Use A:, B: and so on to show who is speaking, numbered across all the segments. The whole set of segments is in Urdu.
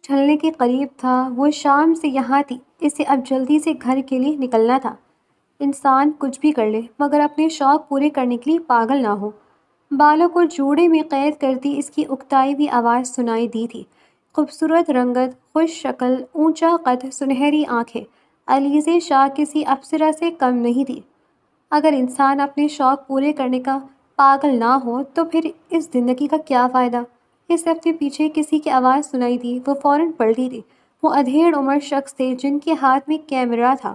A: ڈھلنے کے قریب تھا، وہ شام سے یہاں تھی، اسے اب جلدی سے گھر کے لیے نکلنا تھا۔ انسان کچھ بھی کر لے مگر اپنے شوق پورے کرنے کے لیے پاگل نہ ہو۔ بالوں کو جوڑے میں قید کرتی اس کی اکتائی ہوئی آواز سنائی دی تھی۔ خوبصورت رنگت، خوش شکل، اونچا قد، سنہری آنکھیں، علیزہ شاہ کسی اپسرا سے کم نہیں تھی۔ اگر انسان اپنے شوق پورے کرنے کا پاگل نہ ہو تو پھر اس زندگی کا کیا فائدہ؟ اس ہفتے پیچھے کسی کی آواز سنائی دی، وہ فوراً پلٹی تھی۔ وہ ادھیڑ عمر شخص تھے جن کے ہاتھ میں کیمرہ تھا۔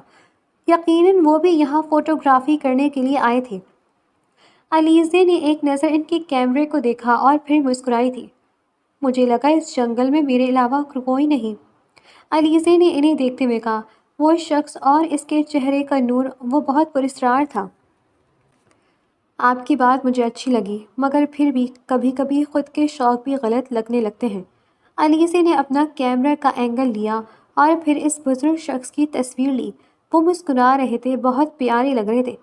A: یقیناً وہ بھی یہاں فوٹوگرافی کرنے کے لیے آئے تھے۔ علیزہ نے ایک نظر ان کے کیمرے کو دیکھا اور پھر مسکرائی تھی۔ مجھے لگا اس جنگل میں میرے علاوہ کوئی نہیں، علیزہ نے انہیں دیکھتے ہوئے کہا۔ وہ شخص اور اس کے چہرے کا نور، وہ بہت پراسرار تھا۔ آپ کی بات مجھے اچھی لگی، مگر پھر بھی کبھی کبھی خود کے شوق بھی غلط لگنے لگتے ہیں۔ علیزہ نے اپنا کیمرہ کا اینگل لیا اور پھر اس بزرگ شخص کی تصویر لی۔ وہ مسکرا رہے تھے، بہت پیارے لگ رہے تھے۔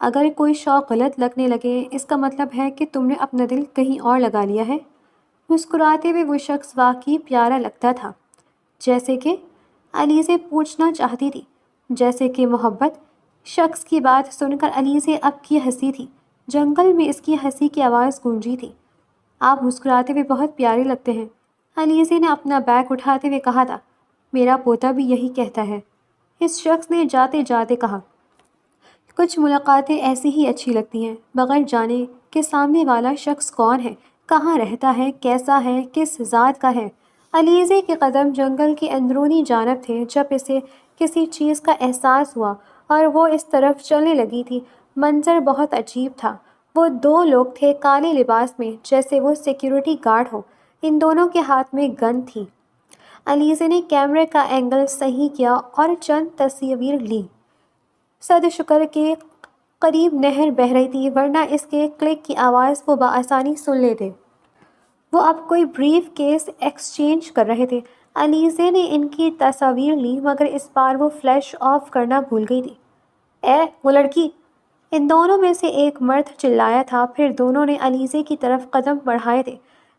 A: اگر کوئی شوق غلط لگنے لگے، اس کا مطلب ہے کہ تم نے اپنا دل کہیں اور لگا لیا ہے۔ مسکراتے ہوئے وہ شخص واقعی پیارا لگتا تھا۔ جیسے کہ؟ علیزہ پوچھنا چاہتی تھی۔ جیسے کہ محبت؟ شخص کی بات سن کر علیزہ اب کی ہنسی تھی۔ جنگل میں اس کی ہنسی کی آواز گونجی تھی۔ آپ مسکراتے ہوئے بہت پیارے لگتے ہیں، علیزہ نے اپنا بیگ اٹھاتے ہوئے کہا تھا۔ میرا پوتا بھی یہی کہتا ہے، اس شخص نے جاتے جاتے کہا۔ کچھ ملاقاتیں ایسی ہی اچھی لگتی ہیں، بغیر جانے کہ سامنے والا شخص کون ہے، کہاں رہتا ہے، کیسا ہے، کس ذات کا ہے۔ علیزہ کے قدم جنگل کی اندرونی جانب تھے جب اسے کسی چیز کا احساس ہوا اور وہ اس طرف چلنے لگی تھی۔ منظر بہت عجیب تھا۔ وہ دو لوگ تھے کالے لباس میں، جیسے وہ سیکیورٹی گارڈ ہو۔ ان دونوں کے ہاتھ میں گن تھی۔ علیزہ نے کیمرے کا اینگل صحیح کیا اور چند تصاویر لیں۔ صد شکر کے قریب نہر بہہ رہی تھی، ورنہ اس کے کلک کی آواز وہ بآسانی سن لیتے۔ وہ اب کوئی بریف کیس ایکسچینج کر رہے تھے۔ علیزہ نے ان کی تصاویر لی، مگر اس بار وہ فلیش آف کرنا بھول گئی تھی۔ وہ لڑکی! ان دونوں میں سے ایک مرد چلایا تھا، پھر دونوں نے علیزہ کی طرف قدم بڑھائے تھے۔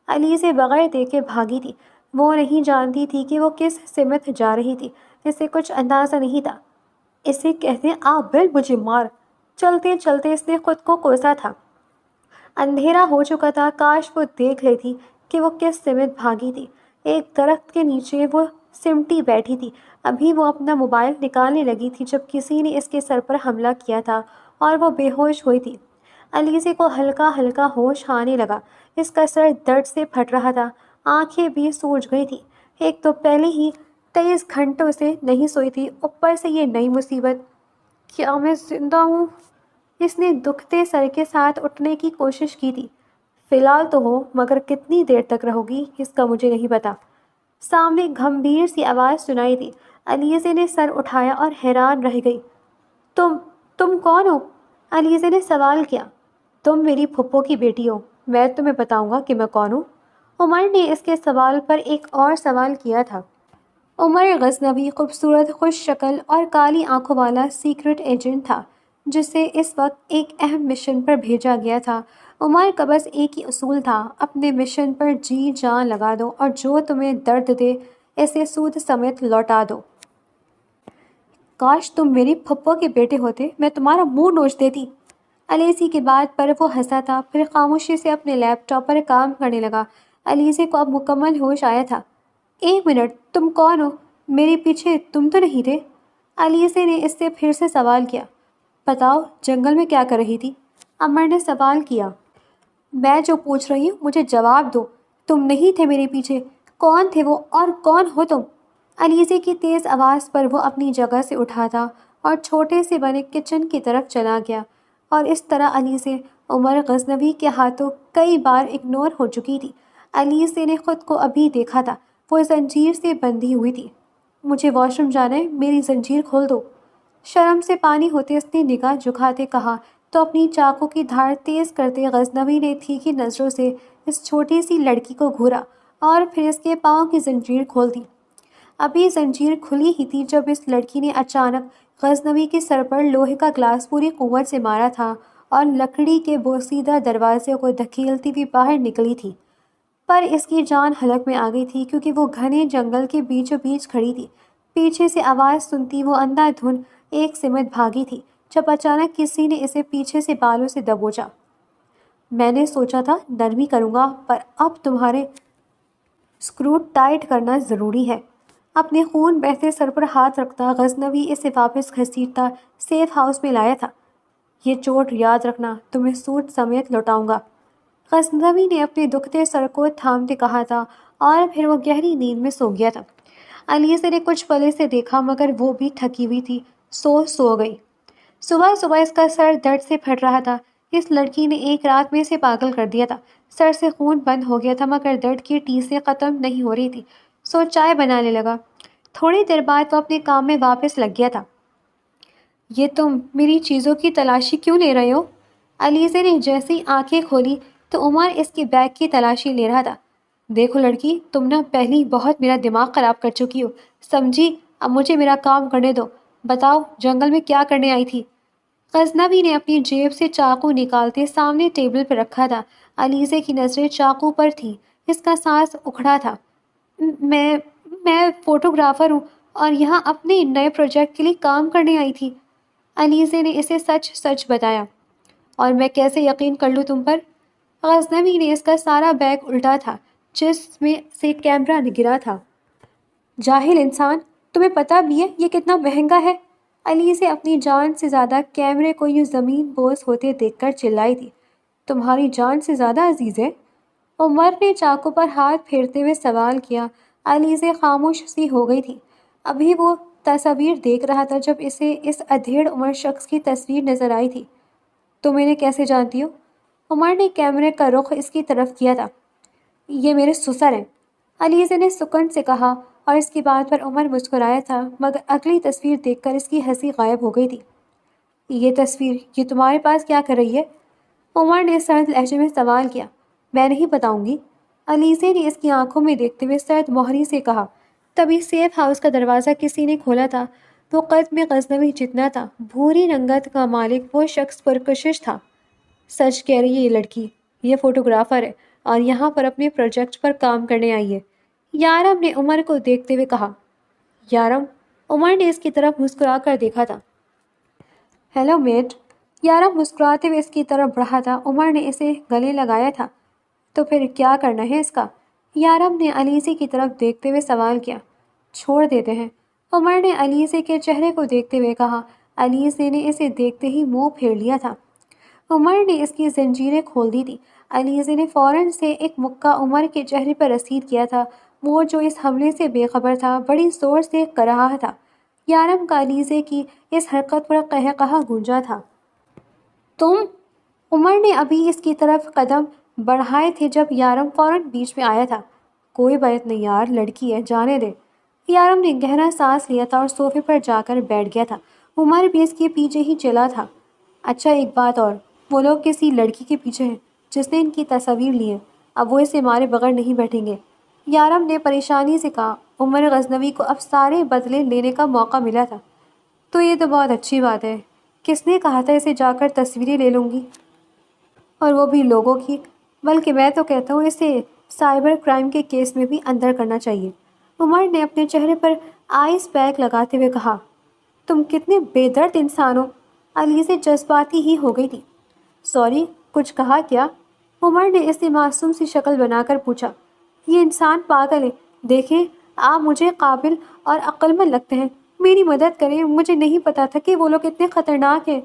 A: علیزہ بغیر دیکھے بھاگی تھی۔ وہ نہیں جانتی تھی کہ وہ کس سمت جا رہی تھی، اسے کچھ اندازہ نہیں تھا۔ اسے کہتے ہیں آ بل مجھے مار! چلتے چلتے اس نے خود کو کوسا تھا۔ اندھیرا ہو چکا تھا، کاش وہ دیکھ لیتی کہ وہ کس سمت بھاگی تھی۔ ایک درخت کے نیچے وہ سمٹی بیٹھی تھی۔ ابھی وہ اپنا موبائل نکالنے لگی تھی جب کسی نے اس کے سر پر حملہ کیا تھا اور وہ بے ہوش ہوئی تھی۔ علیزہ کو ہلکا ہلکا ہوش آنے لگا۔ اس کا سر درد سے پھٹ رہا تھا، آنکھیں بھی سوج گئی تھیں۔ ایک تو پہلے ہی 23 گھنٹوں سے نہیں سوئی تھی، اوپر سے یہ نئی مصیبت۔ کیا میں زندہ ہوں؟ اس نے دکھتے سر کے ساتھ اٹھنے کی کوشش کی تھی۔ فی الحال تو ہو، مگر کتنی دیر تک رہو گی اس کا مجھے نہیں پتا۔ سامنے گھمبیر سی آواز سنائی دی۔ علیزہ نے سر اٹھایا اور حیران رہ گئی۔ تم کون ہو؟ علیزہ نے سوال کیا۔ تم میری پھپھو کی بیٹی ہو، میں تمہیں بتاؤں گا کہ میں کون ہوں۔ عمر نے اس کے سوال پر ایک اور سوال کیا تھا۔ عمر غزنوی خوبصورت، خوش شکل اور کالی آنکھوں والا سیکرٹ ایجنٹ تھا، جسے اس وقت ایک اہم مشن پر بھیجا گیا تھا۔ عمر کا بس ایک ہی اصول تھا، اپنے مشن پر جی جان لگا دو اور جو تمہیں درد دے اسے سود سمیت لوٹا دو۔ کاش تم میری پھپھو کے بیٹے ہوتے، میں تمہارا منہ نوچ دیتی۔ علیزہ کی بات پر وہ ہنسا تھا، پھر خاموشی سے اپنے لیپ ٹاپ پر کام کرنے لگا۔ علیزہ کو اب مکمل ہوش آیا تھا۔ ایک منٹ، تم کون ہو؟ میرے پیچھے تم تو نہیں تھے؟ علیزہ نے اس سے پھر سے سوال کیا۔ بتاؤ، جنگل میں کیا کر رہی تھی؟ عمر نے سوال کیا۔ میں جو پوچھ رہی ہوں مجھے جواب دو۔ تم نہیں تھے میرے پیچھے، کون تھے وہ اور کون ہو تم؟ علیزہ کی تیز آواز پر وہ اپنی جگہ سے اٹھا تھا اور چھوٹے سے بنے کچن کی طرف چلا گیا، اور اس طرح علیزہ عمر غزنوی کے ہاتھوں کئی بار اگنور ہو چکی تھی۔ علیزہ نے خود کو ابھی دیکھا تھا، وہ زنجیر سے بندھی ہوئی تھی۔ مجھے واش روم جانا ہے، میری زنجیر کھول دو۔ شرم سے پانی ہوتے اس نے نگاہ جھکاتے کہا تو اپنی چاقو کی دھار تیز کرتے غزنوی نے تیکھی نظروں سے اس چھوٹی سی لڑکی کو گھورا اور پھر اس کے پاؤں کی زنجیر کھول دی۔ ابھی زنجیر کھلی ہی تھی جب اس لڑکی نے اچانک غزنوی کے سر پر لوہے کا گلاس پوری قوت سے مارا تھا اور لکڑی کے بوسیدہ دروازے کو دھکیلتی ہوئی باہر نکلی تھی۔ پر اس کی جان حلق میں آ گئی تھی کیونکہ وہ گھنے جنگل کے بیچوں بیچ کھڑی تھی۔ پیچھے سے آواز سنتی وہ اندھا دھند ایک سمت بھاگی تھی جب اچانک کسی نے اسے پیچھے سے بالوں سے دبوچا۔ میں نے سوچا تھا نرمی کروں گا پر اب تمہارے اسکرو ٹائٹ کرنا ضروری ہے۔ اپنے خون بہتے سر پر ہاتھ رکھتا غزنوی اسے واپس گھسیٹتا سیف ہاؤس میں لایا تھا۔ یہ چوٹ یاد رکھنا، تمہیں سوٹ سمیت لوٹاؤں گا، غزنوی نے اپنے دکھتے سر کو تھامتے کہا تھا اور پھر وہ گہری نیند میں سو گیا تھا۔ علیزہ نے کچھ پل اسے دیکھا مگر وہ بھی تھکی ہوئی تھی، سو گئی۔ صبح صبح اس کا سر درد سے پھٹ رہا تھا۔ اس لڑکی نے ایک رات میں اسے پاگل کر دیا تھا۔ سر سے خون بند ہو گیا تھا مگر درد کی ٹیسیں ختم نہیں ہو رہی تھی۔ سو چائے بنانے لگا۔ تھوڑی دیر بعد وہ اپنے کام میں واپس لگ گیا تھا۔ یہ تم میری چیزوں کی تلاشی کیوں لے رہے ہو؟ علیزہ نے جیسے ہی آنکھیں کھولی تو عمر اس کے بیگ کی تلاشی لے رہا تھا۔ دیکھو لڑکی، تم نہ پہلی بہت میرا دماغ خراب کر چکی ہو، سمجھی؟ اب مجھے میرا کام کرنے دو۔ بتاؤ جنگل میں کیا کرنے آئی تھی؟ غزنوی نے اپنی جیب سے چاقو نکالتے سامنے ٹیبل پر رکھا تھا۔ علیزہ کی نظریں چاقو پر تھیں، اس کا سانس اکھڑا تھا۔ میں فوٹوگرافر ہوں اور یہاں اپنے نئے پروجیکٹ کے لیے کام کرنے آئی تھی۔ علیزہ نے اسے سچ سچ بتایا۔ اور میں کیسے یقین کر لوں تم پر؟ غزنوی نے اس کا سارا بیگ الٹا تھا جس میں سے کیمرہ گرا تھا۔ جاہل انسان، تمہیں پتہ بھی ہے یہ کتنا مہنگا ہے؟ علیزہ اپنی جان سے زیادہ کیمرے کو یوں زمین بوس ہوتے دیکھ کر چلائی تھی۔ تمہاری جان سے زیادہ عزیز ہے؟ عمر نے چاقو پر ہاتھ پھیرتے ہوئے سوال کیا۔ علیزہ خاموش سی ہو گئی تھی۔ ابھی وہ تصاویر دیکھ رہا تھا جب اسے اس ادھیڑ عمر شخص کی تصویر نظر آئی تھی۔ تم انہیں کیسے جانتی ہو؟ عمر نے کیمرے کا رخ اس کی طرف کیا تھا۔ یہ میرے سسر ہیں، علیزہ نے سکون سے کہا اور اس کی بات پر عمر مسکرایا تھا مگر اگلی تصویر دیکھ کر اس کی ہنسی غائب ہو گئی تھی۔ یہ تصویر یہ تمہارے پاس کیا کر رہی ہے؟ عمر نے سرد لہجے میں سوال کیا۔ میں نہیں بتاؤں گی، علیزہ نے اس کی آنکھوں میں دیکھتے ہوئے سرد مہری سے کہا۔ تبھی سیف ہاؤس کا دروازہ کسی نے کھولا تھا۔ وہ قد میں غزنوی جتنا تھا، بھوری رنگت کا مالک وہ شخص پرکشش تھا۔ سچ کہہ رہی ہے یہ لڑکی، یہ فوٹوگرافر ہے اور یہاں پر اپنے پروجیکٹ پر کام کرنے آئی ہے، یارم نے عمر کو دیکھتے ہوئے کہا۔ یارم؟ عمر نے اس کی طرف مسکرا کر دیکھا تھا۔ ہیلو میٹ، یارم مسکراتے ہوئے اس کی طرف بڑھا تھا۔ عمر نے اسے گلے لگایا تھا۔ تو پھر کیا کرنا ہے اس کا؟ یارم نے علیزہ کی طرف دیکھتے ہوئے سوال کیا۔ چھوڑ دیتے ہیں، عمر نے علیزہ کے چہرے کو دیکھتے ہوئے کہا۔ علیزہ نے اسے دیکھتے ہی منہ پھیر لیا تھا۔ عمر نے اس کی زنجیریں کھول دی تھی۔ علیزہ نے فوراً سے ایک مکہ عمر کے چہرے پر رسید کیا تھا، وہ جو اس حملے سے بے خبر تھا بڑی زور سے کر رہا تھا۔ یارم کا علیزہ کی اس حرکت پر قہقہا گونجا تھا۔ تم؟ عمر نے ابھی اس کی طرف قدم بڑھائے تھے جب یارم فوراً بیچ میں آیا تھا۔ کوئی بات نہیں یار، لڑکی ہے، جانے دے۔ یارم نے گہرا سانس لیا تھا اور صوفے پر جا کر بیٹھ گیا تھا۔ عمر بھی اس کے پیچھے ہی چلا تھا۔ اچھا ایک بات اور، وہ لوگ کسی لڑکی کے پیچھے ہیں جس نے ان کی تصاویر لی ہیں، اب وہ اسے مارے بغیر نہیں بیٹھیں گے، یارم نے پریشانی سے کہا۔ عمر غزنوی کو اب سارے بدلے لینے کا موقع ملا تھا۔ تو یہ تو بہت اچھی بات ہے، کس نے کہا تھا اسے جا کر تصویریں لے لوں گی؟ اور وہ بھی لوگوں کی، بلکہ میں تو کہتا ہوں اسے سائبر کرائم کے کیس میں بھی اندر کرنا چاہیے۔ عمر نے اپنے چہرے پر آئس پیک لگاتے ہوئے کہا۔ تم کتنے بے درد انسان ہو، علیزہ جذباتی ہی ہو گئی تھی۔ سوری، کچھ کہا کیا؟ عمر نے اس سے معصوم سی شکل بنا کر پوچھا۔ یہ انسان پاگل ہے، دیکھیں آپ مجھے قابل اور عقلمند لگتے ہیں، میری مدد کریں، مجھے نہیں پتا تھا کہ وہ لوگ اتنے خطرناک ہیں۔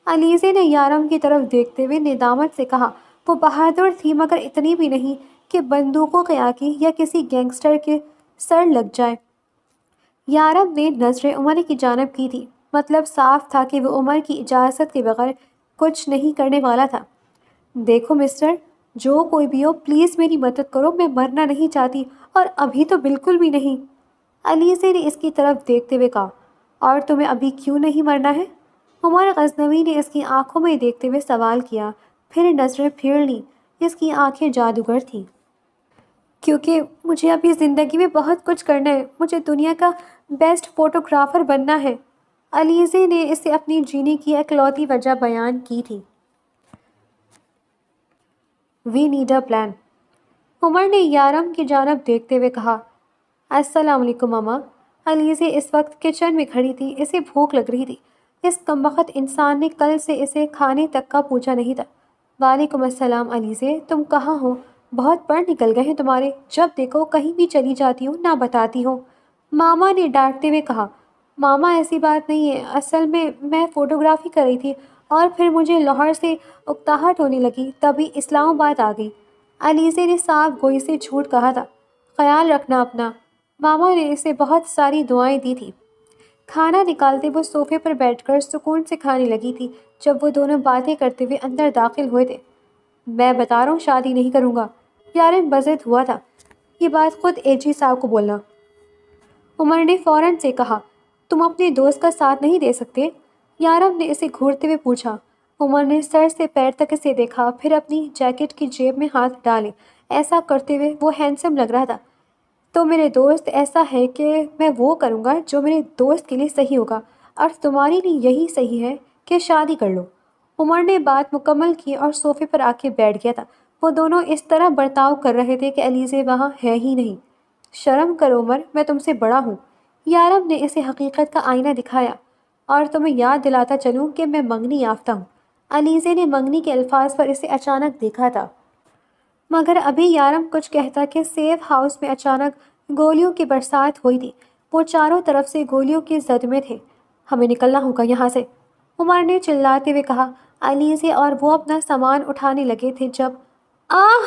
A: علیزہ نے یارم کی طرف دیکھتے ہوئے ندامت سے کہا۔ وہ بہادر تھی مگر اتنی بھی نہیں کہ بندوقوں کے آگے یا کسی گینگسٹر کے سر لگ جائے۔ یارم نے نظریں عمر کی جانب کی تھی، مطلب صاف تھا کہ وہ عمر کی اجازت کے بغیر کچھ نہیں کرنے والا تھا۔ دیکھو مسٹر، جو کوئی بھی ہو پلیز میری مدد کرو، میں مرنا نہیں چاہتی اور ابھی تو بالکل بھی نہیں، علیزہ نے اس کی طرف دیکھتے ہوئے کہا۔ اور تمہیں ابھی کیوں نہیں مرنا ہے؟ عمر غزنوی نے اس کی آنکھوں میں دیکھتے ہوئے سوال کیا، پھر نظریں پھیر لیں۔ اس کی آنکھیں جادوگر تھیں۔ کیونکہ مجھے ابھی زندگی میں بہت کچھ کرنا ہے، مجھے دنیا کا بیسٹ فوٹوگرافر بننا ہے، علیزہ نے اسے اپنی جینے کی اکلوتی وجہ بیان کی تھی۔ وی نیڈ اے پلان، عمر نے یارم کی جانب دیکھتے ہوئے کہا، السلام علیکم ماما۔ علیزے اس وقت کچن میں کھڑی تھی، اسے بھوک لگ رہی تھی۔ اس کمبخت انسان نے کل سے اسے کھانے تک کا پوچھا نہیں تھا۔ وعلیکم السلام علیزے، تم کہاں ہو؟ بہت پڑھ نکل گئے ہیں تمہارے، جب دیکھو کہیں بھی چلی جاتی ہو نہ بتاتی ہو۔ ماما نے ڈانٹتے ہوئے کہا، ماما ایسی بات نہیں ہے، اصل میں فوٹوگرافی کر رہی تھی اور پھر مجھے لاہور سے اکتاہٹ ہونے لگی، تبھی اسلام آباد آ گئی۔ علیزے نے صاف گوئی سے جھوٹ کہا تھا۔ خیال رکھنا اپنا۔ ماما نے اسے بہت ساری دعائیں دی تھی۔ کھانا نکالتے وہ صوفے پر بیٹھ کر سکون سے کھانے لگی تھی جب وہ دونوں باتیں کرتے ہوئے اندر داخل ہوئے تھے۔ میں بتا رہا ہوں شادی نہیں کروں گا، یارم بزد ہوا تھا۔ یہ بات خود اے جی صاحب کو بولنا۔ عمر نے فوراً سے کہا، تم اپنے دوست کا ساتھ نہیں دے سکتے؟ یارم نے اسے گھورتے ہوئے پوچھا۔ عمر نے سر سے پیر تک اسے دیکھا، پھر اپنی جیکٹ کی جیب میں ہاتھ ڈالے۔ ایسا کرتے ہوئے وہ ہینڈسم لگ رہا تھا۔ تو میرے دوست ایسا ہے کہ میں وہ کروں گا جو میرے دوست کے لیے صحیح ہوگا، اور تمہارے لیے یہی صحیح ہے کہ شادی کر لو۔ عمر نے بات مکمل کی اور صوفے پر آ کے بیٹھ گیا تھا۔ وہ دونوں اس طرح برتاؤ کر رہے تھے کہ علیزے وہاں ہے ہی نہیں۔ شرم کرو عمر، میں تم سے بڑا ہوں۔ یارب نے اسے حقیقت کا آئینہ دکھایا۔ اور تمہیں یاد دلاتا چلوں کہ میں منگنی یافتہ ہوں۔ علیزے نے منگنی کے الفاظ پر اسے اچانک دیکھا تھا، مگر ابھی یارم کچھ کہتا کہ سیف ہاؤس میں اچانک گولیوں کی برسات ہوئی تھی۔ وہ چاروں طرف سے گولیوں کی زد میں تھے۔ ہمیں نکلنا ہوگا یہاں سے، عمر نے چلاتے ہوئے کہا۔ علیزے اور وہ اپنا سامان اٹھانے لگے تھے جب آہ!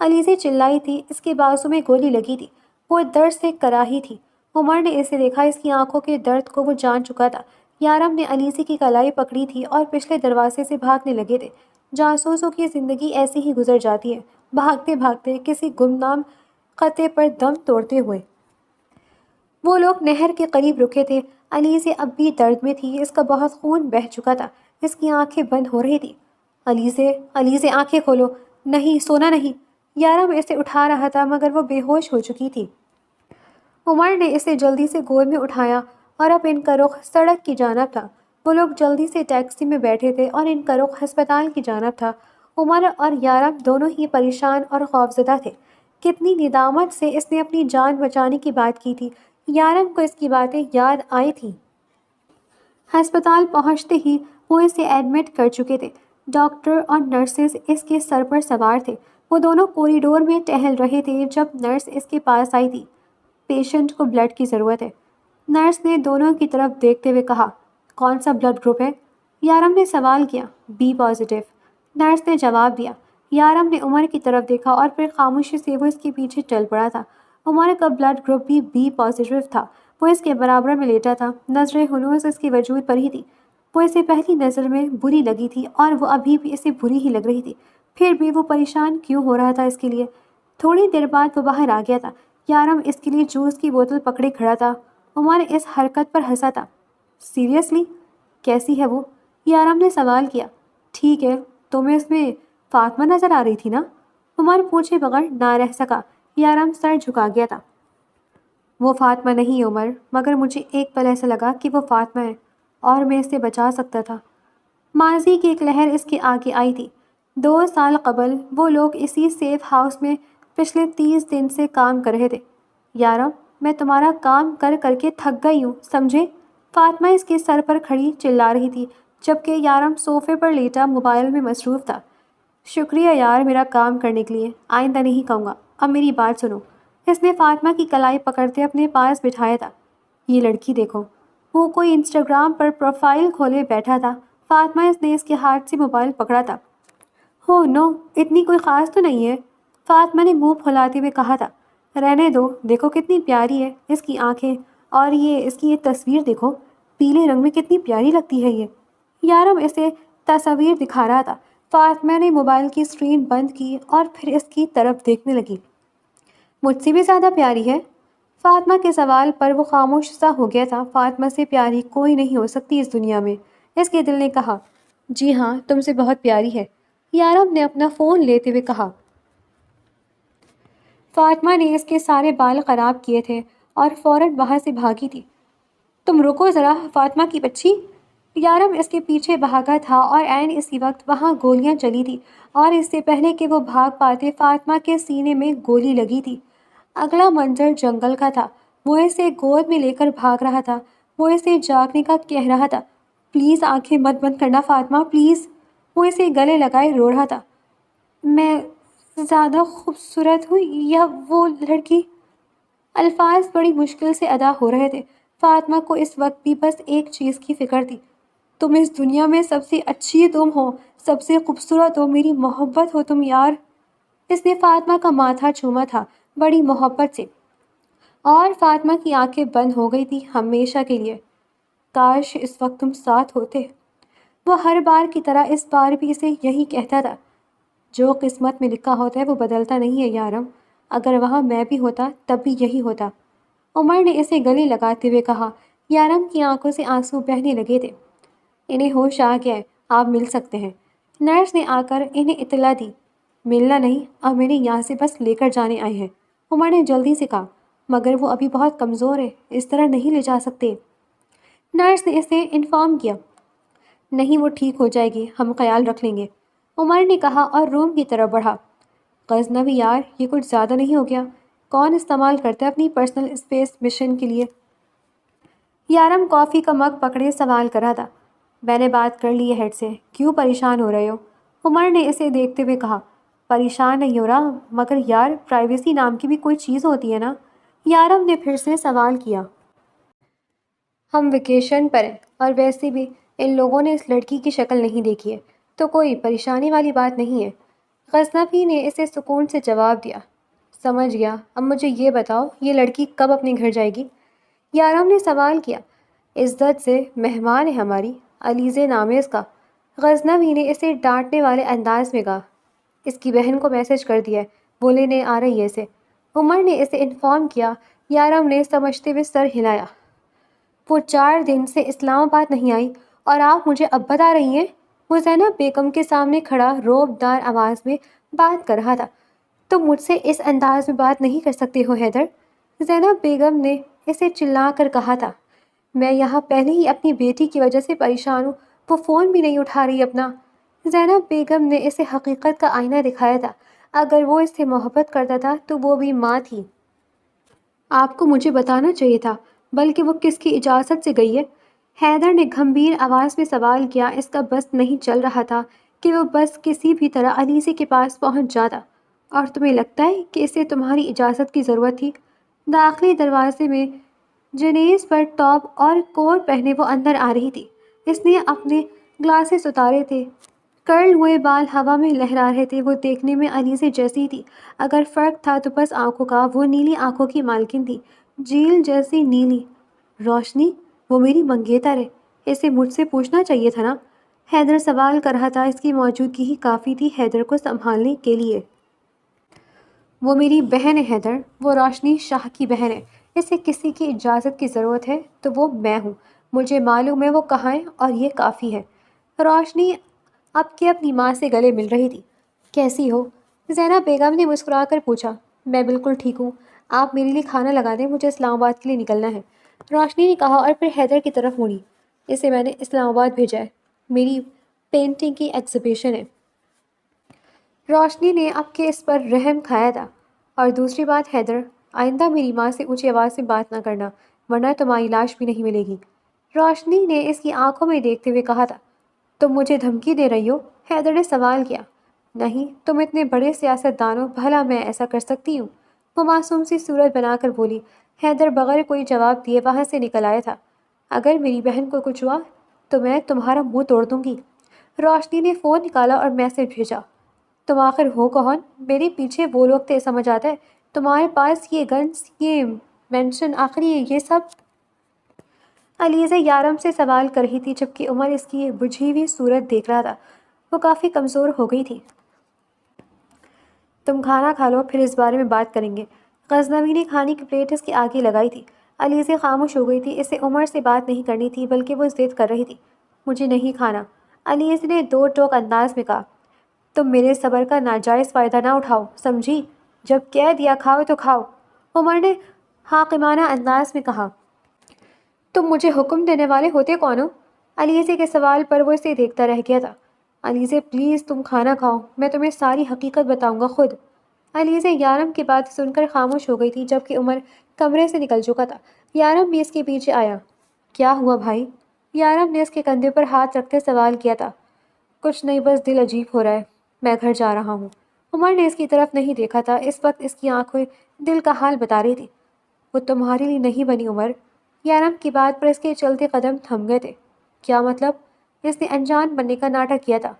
A: علیزے چلائی تھی، اس کے بازو میں گولی لگی تھی۔ وہ درد سے کراہی تھی۔ عمر نے اسے دیکھا، اس کی آنکھوں کے درد کو وہ جان چکا تھا۔ یارم نے علیزے کی کلائی پکڑی تھی اور پچھلے دروازے سے بھاگنے لگے تھے۔ جاسوسوں کی زندگی ایسے ہی گزر جاتی ہے، بھاگتے بھاگتے کسی گمنام خطے پر دم توڑتے ہوئے۔ وہ لوگ نہر کے قریب رکے تھے۔ علیزے اب بھی درد میں تھی، اس کا بہت خون بہہ چکا تھا، اس کی آنکھیں بند ہو رہی تھی۔ علیزے آنکھیں کھولو، نہیں سونا نہیں۔ یارم اسے اٹھا رہا تھا مگر وہ بے ہوش ہو چکی تھی۔ عمر نے اسے جلدی سے گود میں اٹھایا اور اب ان کا رخ سڑک کی جانب تھا۔ وہ لوگ جلدی سے ٹیکسی میں بیٹھے تھے اور ان کا رخ ہسپتال کی جانب تھا۔ عمر اور یارم دونوں ہی پریشان اور خوفزدہ تھے۔ کتنی ندامت سے اس نے اپنی جان بچانے کی بات کی تھی۔ یارم کو اس کی باتیں یاد آئی تھیں۔ ہسپتال پہنچتے ہی وہ اسے ایڈمٹ کر چکے تھے۔ ڈاکٹر اور نرسز اس کے سر پر سوار تھے۔ وہ دونوں کوریڈور میں ٹہل رہے تھے جب نرس اس کے پاس آئی تھی۔ پیشنٹ کو بلڈ کی ضرورت ہے، نرس نے دونوں کی طرف دیکھتے ہوئے کہا۔ کون سا بلڈ گروپ ہے؟ یارم نے سوال کیا۔ بی پازیٹیو، نرس نے جواب دیا۔ یارم نے عمر کی طرف دیکھا اور پھر خاموشی سے وہ اس کے پیچھے چل پڑا تھا۔ عمر کا بلڈ گروپ بھی بی پازیٹیو تھا۔ وہ اس کے برابر میں لیٹا تھا، نظر ہنوز اس کے وجود پر ہی تھی۔ وہ اسے پہلی نظر میں بری لگی تھی اور وہ ابھی بھی اسے بری ہی لگ رہی تھی۔ پھر بھی وہ پریشان کیوں ہو رہا تھا اس کے لیے؟ تھوڑی دیر بعد وہ باہر آ گیا تھا۔ یارم اس کے لیے جوس کی بوتل پکڑے کھڑا تھا۔ عمر اس حرکت پر ہنسا تھا۔ سیریسلی؟ کیسی ہے وہ؟ یارم نے سوال کیا۔ ٹھیک ہے، تمہیں اس میں فاطمہ نظر آ رہی تھی نا؟ عمر پوچھے بغیر نہ رہ سکا۔ یارم سر جھکا گیا تھا۔ وہ فاطمہ نہیں عمر، مگر مجھے ایک پل ایسا لگا کہ وہ فاطمہ ہے اور میں اسے بچا سکتا تھا۔ ماضی کی ایک لہر اس کے آگے آئی تھی۔ 2 سال قبل وہ لوگ اسی سیف ہاؤس میں پچھلے 30 دن سے کام کر رہے تھے۔ یارم، میں تمہارا کام کر کر کے تھک گئی ہوں، سمجھے؟ فاطمہ اس کے سر پر کھڑی چلا رہی تھی جبکہ یارم صوفے پر لیٹا موبائل میں مصروف تھا۔ شکریہ یار میرا کام کرنے کے لیے، آئندہ نہیں کہوں گا۔ اب میری بات سنو۔ اس نے فاطمہ کی کلائی پکڑتے اپنے پاس بٹھایا تھا۔ یہ لڑکی دیکھو۔ وہ کوئی انسٹاگرام پر پروفائل کھولے بیٹھا تھا۔ فاطمہ اس نے اس کے ہاتھ سے موبائل پکڑا تھا۔ ہو نو، اتنی کوئی خاص تو نہیں ہے، فاطمہ نے منہ پھلاتے ہوئے کہا تھا۔ رہنے دو، دیکھو کتنی پیاری ہے اس کی آنکھیں، اور اس کی یہ تصویر دیکھو، پیلے رنگ میں کتنی پیاری لگتی ہے یہ۔ یارم اسے تصویر دکھا رہا تھا۔ فاطمہ نے موبائل کی اسکرین بند کی اور پھر اس کی طرف دیکھنے لگی۔ مجھ سے بھی زیادہ پیاری ہے؟ فاطمہ کے سوال پر وہ خاموش سا ہو گیا تھا۔ فاطمہ سے پیاری کوئی نہیں ہو سکتی اس دنیا میں، اس کے دل نے کہا۔ جی ہاں، تم سے بہت پیاری ہے، یارم نے اپنا فون لیتے ہوئے کہا۔ فاطمہ نے اس کے سارے بال خراب کیے تھے اور فوراً وہاں سے بھاگی تھی۔ تم رکو ذرا فاطمہ کی بچی، یارم اس کے پیچھے بھاگا تھا اور عین اسی وقت وہاں گولیاں چلی تھی اور اس سے پہلے کہ وہ بھاگ پاتے فاطمہ کے سینے میں گولی لگی تھی۔ اگلا منظر جنگل کا تھا۔ وہ اسے گود میں لے کر بھاگ رہا تھا۔ وہ اسے جاگنے کا کہہ رہا تھا، پلیز آنکھیں مت بند کرنا فاطمہ پلیز۔ وہ اسے گلے لگائے رو رہا تھا، میں زیادہ خوبصورت ہوں یا وہ لڑکی؟ الفاظ بڑی مشکل سے ادا ہو رہے تھے۔ فاطمہ کو اس وقت بھی بس ایک چیز کی فکر تھی، تم اس دنیا میں سب سے اچھی تم ہو، سب سے خوبصورت ہو، میری محبت ہو تم یار۔ اس نے فاطمہ کا ماتھا چوما تھا بڑی محبت سے، اور فاطمہ کی آنکھیں بند ہو گئی تھی ہمیشہ کے لیے۔ کاش اس وقت تم ساتھ ہوتے۔ وہ ہر بار کی طرح اس بار بھی اسے یہی کہتا تھا، جو قسمت میں لکھا ہوتا ہے وہ بدلتا نہیں ہے یارم، اگر وہاں میں بھی ہوتا تب بھی یہی ہوتا۔ عمر نے اسے گلے لگاتے ہوئے کہا۔ یارم کی آنکھوں سے آنسو بہنے لگے تھے۔ انہیں ہوش آ گیا ہے، آپ مل سکتے ہیں۔ نرس نے آ کر انہیں اطلاع دی۔ ملنا نہیں، اب میرے یہاں سے بس لے کر جانے آئے ہیں، عمر نے جلدی سے کہا، مگر وہ ابھی بہت کمزور ہے، اس طرح نہیں لے جا سکتے۔ نرس نے اسے انفارم کیا، نہیں وہ ٹھیک ہو جائے گی، ہم خیال رکھ لیں گے، عمر نے کہا اور روم کی طرف بڑھا۔ غزنوی یار، یہ کچھ زیادہ نہیں ہو گیا؟ کون استعمال کرتا ہے اپنی پرسنل اسپیس مشن کے لیے؟ یارم کافی کا مگ پکڑے سوال کر رہا تھا۔ میں نے بات کر لی ہے ہیڈ سے، کیوں پریشان ہو رہے ہو؟ عمر نے اسے دیکھتے ہوئے کہا، پریشان نہیں ہو رہا، مگر یار پرائیویسی نام کی بھی کوئی چیز ہوتی ہے نا؟ یارم نے پھر سے سوال کیا۔ ہم ویکیشن پر ہیں، اور ویسے بھی ان لوگوں نے اس لڑکی کی شکل نہیں دیکھی ہے، تو کوئی پریشانی والی بات نہیں ہے۔ غزنفی نے اسے سکون سے جواب دیا، سمجھ گیا، اب مجھے یہ بتاؤ یہ لڑکی کب اپنے گھر جائے گی؟ یارم نے سوال کیا۔ عزت سے، مہمان ہے ہماری، علیزے نام ہے اس کا۔ غزنوی نے اسے ڈانٹنے والے انداز میں کہا، اس کی بہن کو میسج کر دیا ہے، وہ لینے آ رہی ہے اسے، عمر نے اسے انفارم کیا۔ یارم نے سمجھتے ہوئے سر ہلایا، وہ 4 دن سے اسلام آباد نہیں آئی اور آپ مجھے اب بتا رہی ہیں؟ وہ زینب بیگم کے سامنے کھڑا روب دار آواز میں بات کر رہا تھا، تم مجھ سے اس انداز میں بات نہیں کر سکتے ہو حیدر، زینب بیگم نے اسے چلا کر کہا تھا۔ میں یہاں پہلے ہی اپنی بیٹی کی وجہ سے پریشان ہوں، وہ فون بھی نہیں اٹھا رہی اپنا۔ زینب بیگم نے اسے حقیقت کا آئینہ دکھایا تھا، اگر وہ اس سے محبت کرتا تھا تو وہ بھی ماں تھی۔ آپ کو مجھے بتانا چاہیے تھا، بلکہ وہ کس کی اجازت سے گئی ہے؟ حیدر نے گھمبیر آواز میں سوال کیا۔ اس کا بس نہیں چل رہا تھا کہ وہ بس کسی بھی طرح علیزے کے پاس پہنچ جاتا۔ اور تمہیں لگتا ہے کہ اسے تمہاری اجازت کی ضرورت تھی؟ داخلی دروازے میں جنیز پر ٹاپ اور کوٹ پہنے وہ اندر آ رہی تھی۔ اس نے اپنے گلاسز اتارے تھے، کرل ہوئے بال ہوا میں لہرا رہے تھے۔ وہ دیکھنے میں علیزے جیسی تھی، اگر فرق تھا تو بس آنکھوں کا۔ وہ نیلی آنکھوں کی مالکن تھی، جھیل جیسی نیلی۔ روشنی، وہ میری منگیتر ہے، اسے مجھ سے پوچھنا چاہیے تھا نا؟ حیدر سوال کر رہا تھا، اس کی موجودگی ہی کافی تھی حیدر کو سنبھالنے کے لیے۔ وہ میری بہن ہے حیدر، وہ روشنی شاہ کی بہن ہے، اسے کسی کی اجازت کی ضرورت ہے تو وہ میں ہوں، مجھے معلوم ہے وہ کہاں ہے اور یہ کافی ہے۔ روشنی اب کے اپنی ماں سے گلے مل رہی تھی۔ کیسی ہو؟ زینب بیگم نے مسکرا کر پوچھا۔ میں بالکل ٹھیک ہوں، آپ میرے لیے کھانا لگا دیں، مجھے اسلام آباد کے لیے نکلنا ہے، روشنی نے کہا اور پھر حیدر کی طرف مڑی۔ اسے میں نے اسلام آباد بھیجا ہے، میری پینٹنگ کی ایگزیبیشن ہے۔ روشنی نے اب کے اس پر رحم کھایا تھا۔ اور دوسری بات حیدر، آئندہ میری ماں سے اونچی آواز میں بات نہ کرنا، ورنہ تمہاری لاش بھی نہیں ملے گی، روشنی نے اس کی آنکھوں میں دیکھتے ہوئے کہا تھا۔ تم مجھے دھمکی دے رہی ہو؟ حیدر نے سوال کیا۔ نہیں، تم اتنے بڑے سیاست دان ہو، بھلا میں ایسا کر سکتی ہوں؟ وہ معصوم سی صورت بنا کر بولی۔ حیدر بغیر کوئی جواب دیے وہاں سے نکل آیا تھا۔ اگر میری بہن کو کچھ ہوا تو میں تمہارا منہ توڑ دوں گی، روشنی نے فون نکالا اور میسج بھیجا۔ تم آخر ہو کون؟ میرے پیچھے وہ لوگ تھے، سمجھ آتا ہے؟ تمہارے پاس یہ گنز، یہ مینشن، آخری یہ سب؟ علیزہ یارم سے سوال کر رہی تھی، جبکہ عمر اس کی بجھی ہوئی صورت دیکھ رہا تھا۔ وہ کافی کمزور ہو گئی تھی۔ تم کھانا کھا لو، پھر اس بارے میں بات کریں گے۔ غزنوی نے کھانے کی پلیٹ اس کے آگے لگائی تھی۔ علیزہ خاموش ہو گئی تھی، اسے عمر سے بات نہیں کرنی تھی، بلکہ وہ ضد کر رہی تھی۔ مجھے نہیں کھانا، علیزہ نے دو ٹوک انداز میں کہا۔ تم میرے صبر کا ناجائز فائدہ نہ اٹھاؤ، سمجھی؟ جب کہہ دیا کھاؤ تو کھاؤ، عمر نے حاکمانہ انداز میں کہا۔ تم مجھے حکم دینے والے ہوتے کون ہو؟ علیزے کے سوال پر وہ اسے دیکھتا رہ گیا تھا۔ علیزے پلیز تم کھانا کھاؤ، میں تمہیں ساری حقیقت بتاؤں گا خود۔ علیزے یارم کی بات سن کر خاموش ہو گئی تھی جبکہ عمر کمرے سے نکل چکا تھا۔ یارم بھی اس کے پیچھے آیا۔ کیا ہوا بھائی؟ یارم نے اس کے کندھے پر ہاتھ رکھتے سوال کیا تھا۔ کچھ نہیں، بس دل عجیب ہو رہا ہے، میں گھر جا رہا ہوں۔ عمر نے اس کی طرف نہیں دیکھا تھا، اس وقت اس کی آنکھیں دل کا حال بتا رہی تھی۔ وہ تمہارے لیے نہیں بنی عمر۔ یارم کی بات پر اس کے چلتے قدم تھم گئے تھے۔ کیا مطلب؟ اس نے انجان بننے کا ناٹک کیا تھا۔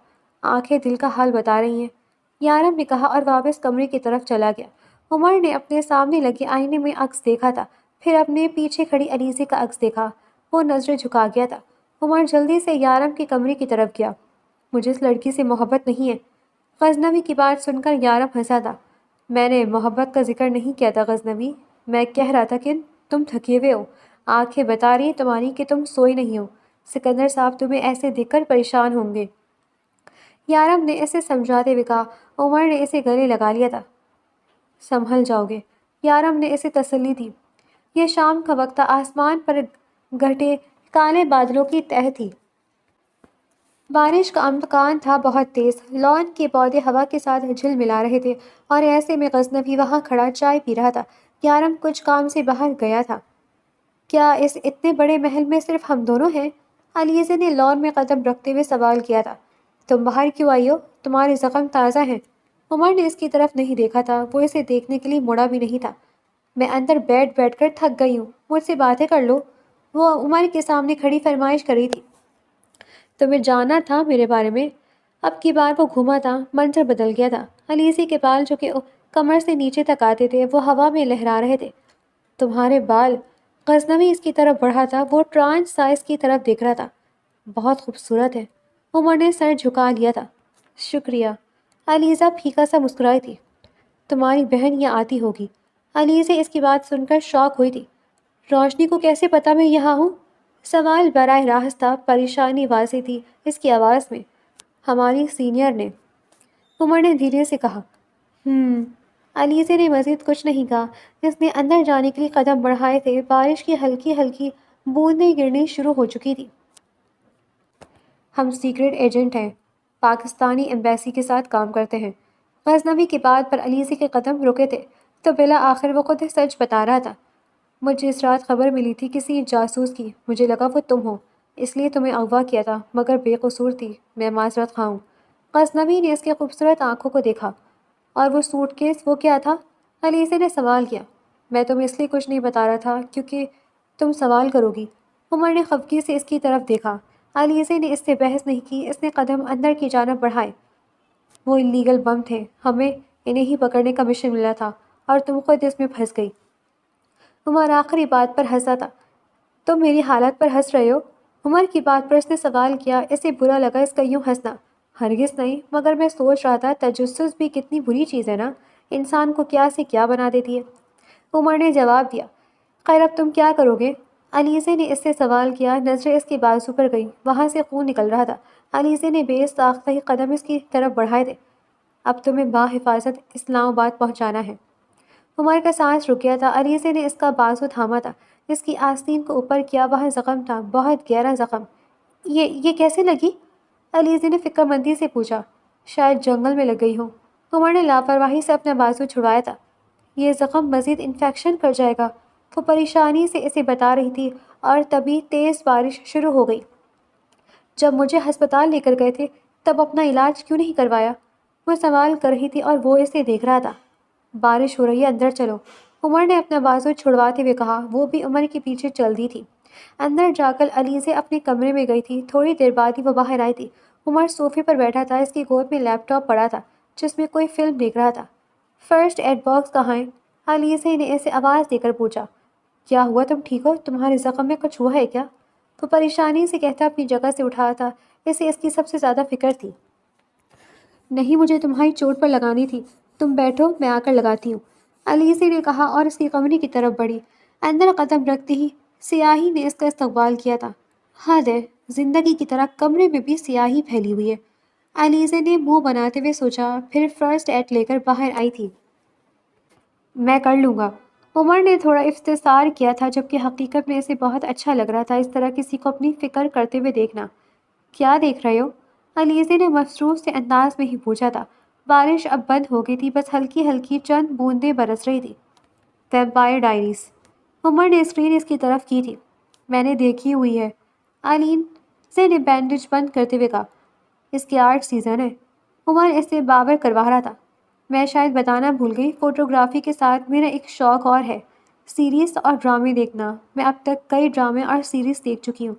A: آنکھیں دل کا حال بتا رہی ہیں، یارم نے کہا اور واپس کمرے کی طرف چلا گیا۔ عمر نے اپنے سامنے لگے آئینے میں عکس دیکھا تھا، پھر اپنے پیچھے کھڑی علیزے کا عکس دیکھا۔ وہ نظریں جھکا گیا تھا۔ عمر جلدی سے یارم کے کمرے کی طرف گیا۔ مجھے اس لڑکی سے محبت نہیں ہے۔ غزنوی کی بات سن کر یارم ہنسا تھا۔ میں نے محبت کا ذکر نہیں کیا تھا غزنوی، میں کہہ رہا تھا کہ تم تھکے ہوئے ہو، آنکھیں بتا رہی تمہاری کہ تم سوئی نہیں ہو، سکندر صاحب تمہیں ایسے دیکھ کر پریشان ہوں گے۔ یارم نے اسے سمجھاتے ہوئے کہا۔ عمر نے اسے گلے لگا لیا تھا۔ سنبھل جاؤ گے، یارم نے اسے تسلی دی۔ یہ شام کا وقت تھا، آسمان پر گھٹے کالے بادلوں کی تہ تھی۔ بارش کا امکان تھا بہت تیز، لان کے پودے ہوا کے ساتھ جھل ملا رہے تھے اور ایسے میں غزنوی وہاں کھڑا چائے پی رہا تھا۔ یارم کچھ کام سے باہر گیا تھا۔ کیا اس اتنے بڑے محل میں صرف ہم دونوں ہیں؟ علیزے نے لان میں قدم رکھتے ہوئے سوال کیا تھا۔ تم باہر کیوں آئی ہو؟ تمہارے زخم تازہ ہیں۔ عمر نے اس کی طرف نہیں دیکھا تھا، وہ اسے دیکھنے کے لیے مڑا بھی نہیں تھا۔ میں اندر بیٹھ کر تھک گئی ہوں، مجھ سے باتیں کر لو، وہ عمر کے سامنے کھڑی فرمائش کر رہی تھی۔ تمہیں جاننا تھا میرے بارے میں؟ اب کی بار وہ گھوما تھا، منظر بدل گیا تھا۔ علیزے کے بال جو کہ کمر سے نیچے تک آتے تھے وہ ہوا میں لہرا رہے تھے۔ تمہارے بال؟ غزنوی اس کی طرف بڑھا تھا، وہ ٹرانس سائز کی طرف دیکھ رہا تھا۔ بہت خوبصورت ہے۔ عمر نے سر جھکا لیا تھا۔ شکریہ۔ علیزہ پھیکا سا مسکرائی تھی۔ تمہاری بہن یہاں آتی ہوگی۔ علیزے اس کی بات سن کر شاک ہوئی تھی۔ روشنی کو کیسے پتا میں یہاں ہوں؟ سوال براہ راست تھا، پریشانی واضح تھی اس کی آواز میں۔ ہماری سینئر نے، عمر نے دھیرے سے کہا۔ علیزے نے مزید کچھ نہیں کہا۔ اس نے اندر جانے کے لیے قدم بڑھائے تھے، بارش کی ہلکی ہلکی بوندیں گرنی شروع ہو چکی تھی۔ ہم سیکرٹ ایجنٹ ہیں، پاکستانی ایمبیسی کے ساتھ کام کرتے ہیں۔ غزنوی کی بات پر علیزے کے قدم رکے تھے تو بالآخر وہ خود سچ بتا رہا تھا۔ مجھے اس رات خبر ملی تھی کسی جاسوس کی، مجھے لگا وہ تم ہو، اس لیے تمہیں اغوا کیا تھا، مگر بے قصور تھی، میں معذرت خواہ ہوں۔ غزنوی نے اس کے خوبصورت آنکھوں کو دیکھا۔ اور وہ سوٹ کیس، وہ کیا تھا؟ علیزے نے سوال کیا۔ میں تمہیں اس لیے کچھ نہیں بتا رہا تھا کیونکہ تم سوال کرو گی۔ عمر نے خفگی سے اس کی طرف دیکھا۔ علیزے نے اس سے بحث نہیں کی، اس نے قدم اندر کی جانب بڑھائے۔ وہ انلیگل بم تھے، ہمیں انہیں ہی پکڑنے کا مشن ملا تھا اور تم خود اس میں پھنس گئی۔ عمر آخری بات پر ہنسا تھا۔ تم میری حالت پر ہنس رہے ہو؟ عمر کی بات پر اس نے سوال کیا۔ اسے برا لگا اس کا یوں ہنسنا۔ ہرگز نہیں، مگر میں سوچ رہا تھا تجسس بھی کتنی بری چیز ہے نا، انسان کو کیا سے کیا بنا دیتی ہے۔ عمر نے جواب دیا۔ خیر اب تم کیا کرو گے؟ علیزے نے اس سے سوال کیا۔ نظریں اس کے بازو پر گئیں، وہاں سے خون نکل رہا تھا۔ علیزے نے بے ساختہ ہی قدم اس کی طرف بڑھائے تھے۔ اب تمہیں باحفاظت اسلام آباد پہنچانا ہے۔ عمر کا سانس رک گیا تھا۔ علیزے نے اس کا بازو تھاما تھا، اس کی آستین کو اوپر کیا، وہاں زخم تھا، بہت گہرا زخم۔ یہ کیسے لگی؟ علیزے نے فکر مندی سے پوچھا۔ شاید جنگل میں لگ گئی ہو۔ عمر نے لاپرواہی سے اپنا بازو چھڑوایا تھا۔ یہ زخم مزید انفیکشن کر جائے گا، وہ پریشانی سے اسے بتا رہی تھی، اور تبھی تیز بارش شروع ہو گئی۔ جب مجھے ہسپتال لے کر گئے تھے تب اپنا علاج کیوں نہیں کروایا؟ وہ سوال کر رہی تھی اور وہ اسے دیکھ رہا تھا۔ بارش ہو رہی ہے، اندر چلو، عمر نے اپنا بازو چھڑواتے ہوئے کہا۔ وہ بھی عمر کے پیچھے چل دی تھی۔ اندر جا کر علیزے اپنے کمرے میں گئی تھی۔ تھوڑی دیر بعد ہی وہ باہر آئی تھی۔ عمر صوفے پر بیٹھا تھا، اس کی گود میں لیپ ٹاپ پڑا تھا جس میں کوئی فلم دیکھ رہا تھا۔ فرسٹ ایڈ باکس کہاں ہے؟ علیزے نے اسے آواز دے کر پوچھا۔ کیا ہوا، تم ٹھیک ہو؟ تمہارے زخم میں کچھ ہوا ہے کیا؟ وہ پریشانی سے کہتا اپنی جگہ سے اٹھا تھا، اسے اس کی سب سے زیادہ فکر تھی۔ نہیں، مجھے تمہاری چوٹ پر لگانی تھی، تم بیٹھو میں آ کر لگاتی ہوں، علیزے نے کہا اور اس کی کمرے کی طرف بڑھی۔ اندر قدم رکھتے ہی سیاہی نے اس کا استقبال کیا تھا۔ حد ہے، زندگی کی طرح کمرے میں بھی سیاہی پھیلی ہوئی ہے، علیزے نے منہ بناتے ہوئے سوچا، پھر فرسٹ ایڈ لے کر باہر آئی تھی۔ میں کر لوں گا، عمر نے تھوڑا استحصار کیا تھا، جبکہ حقیقت میں اسے بہت اچھا لگ رہا تھا اس طرح کسی کو اپنی فکر کرتے ہوئے دیکھنا۔ کیا دیکھ رہے ہو؟ علیزے نے مصروف سے انداز میں ہی پوچھا تھا۔ بارش اب بند ہو گئی تھی، بس ہلکی ہلکی چند بوندیں برس رہی تھی۔ Vampire diaries. عمر نے اسکرین اس کی طرف کی تھی۔ میں نے دیکھی ہوئی ہے، آلین سے نے بینڈیج بند کرتے ہوئے کہا۔ اس کی 8 سیزن ہے۔ عمر اس سے باور کروا رہا تھا۔ میں شاید بتانا بھول گئی، فوٹوگرافی کے ساتھ میرا ایک شوق اور ہے، سیریز اور ڈرامے دیکھنا۔ میں اب تک کئی ڈرامے اور سیریز دیکھ چکی ہوں،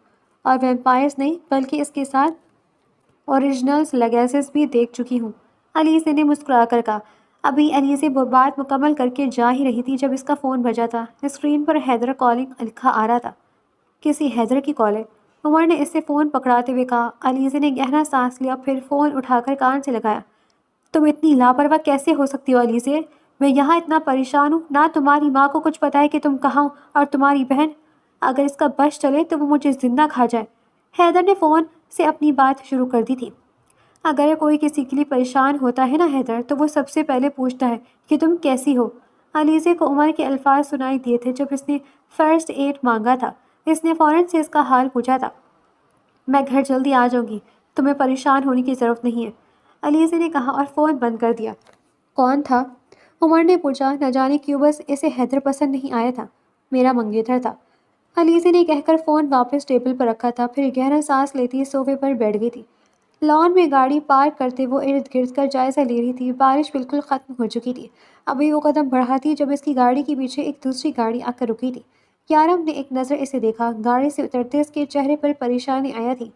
A: اور ویمپائرز نہیں بلکہ اس کے ساتھ اوریجنلز لیگیسیز بھی دیکھ چکی ہوں، علیزے نے مسکرا کر کہا۔ ابھی علیزے وہ بات مکمل کر کے جا ہی رہی تھی جب اس کا فون بجا تھا۔ اسکرین پر حیدر کالنگ لکھا آ رہا تھا۔ کسی حیدر کی کال ہے، عمر نے اس سے فون پکڑاتے ہوئے کہا۔ علیزے نے گہرا سانس لیا، پھر فون اٹھا کر کان سے لگایا۔ تم اتنی لاپرواہ کیسے ہو سکتی ہو علیزے؟ میں یہاں اتنا پریشان ہوں، نہ تمہاری ماں کو کچھ پتا ہے کہ تم کہاں ہو، اور تمہاری بہن، اگر اس کا بس چلے تو وہ مجھے زندہ کھا جائے۔ حیدر نے فون سے اپنی بات شروع کر دی تھی۔ اگر کوئی کسی کے لیے پریشان ہوتا ہے نا حیدر، تو وہ سب سے پہلے پوچھتا ہے کہ تم کیسی ہو۔ علیزے کو عمر کے الفاظ سنائی دیے تھے جب اس نے فرسٹ ایڈ مانگا تھا۔ اس نے فوراً سے اس کا حال پوچھا تھا۔ میں گھر جلدی آ جاؤں گی، تمہیں پریشان ہونے کی ضرورت نہیں ہے، علیزے نے کہا اور فون بند کر دیا۔ کون تھا؟ عمر نے پوچھا۔ نہ جانے کیوں بس اسے حیدر پسند نہیں آیا تھا، میرا منگیتر تھا، علیزے نے کہہ کر فون واپس ٹیبل پر رکھا تھا، پھر گہرا سانس لیتی صوفے پر بیٹھ گئی تھی۔ لان میں گاڑی پارک کرتے وہ ارد گرد کا جائزہ لے رہی تھی۔ بارش بالکل ختم ہو چکی تھی۔ ابھی وہ قدم بڑھاتی جب اس کی گاڑی کے پیچھے ایک دوسری گاڑی آ کر رکی تھی۔ یارم نے ایک نظر اسے دیکھا۔ گاڑی سے اترتے اس کے چہرے پر پریشانی آیا تھی۔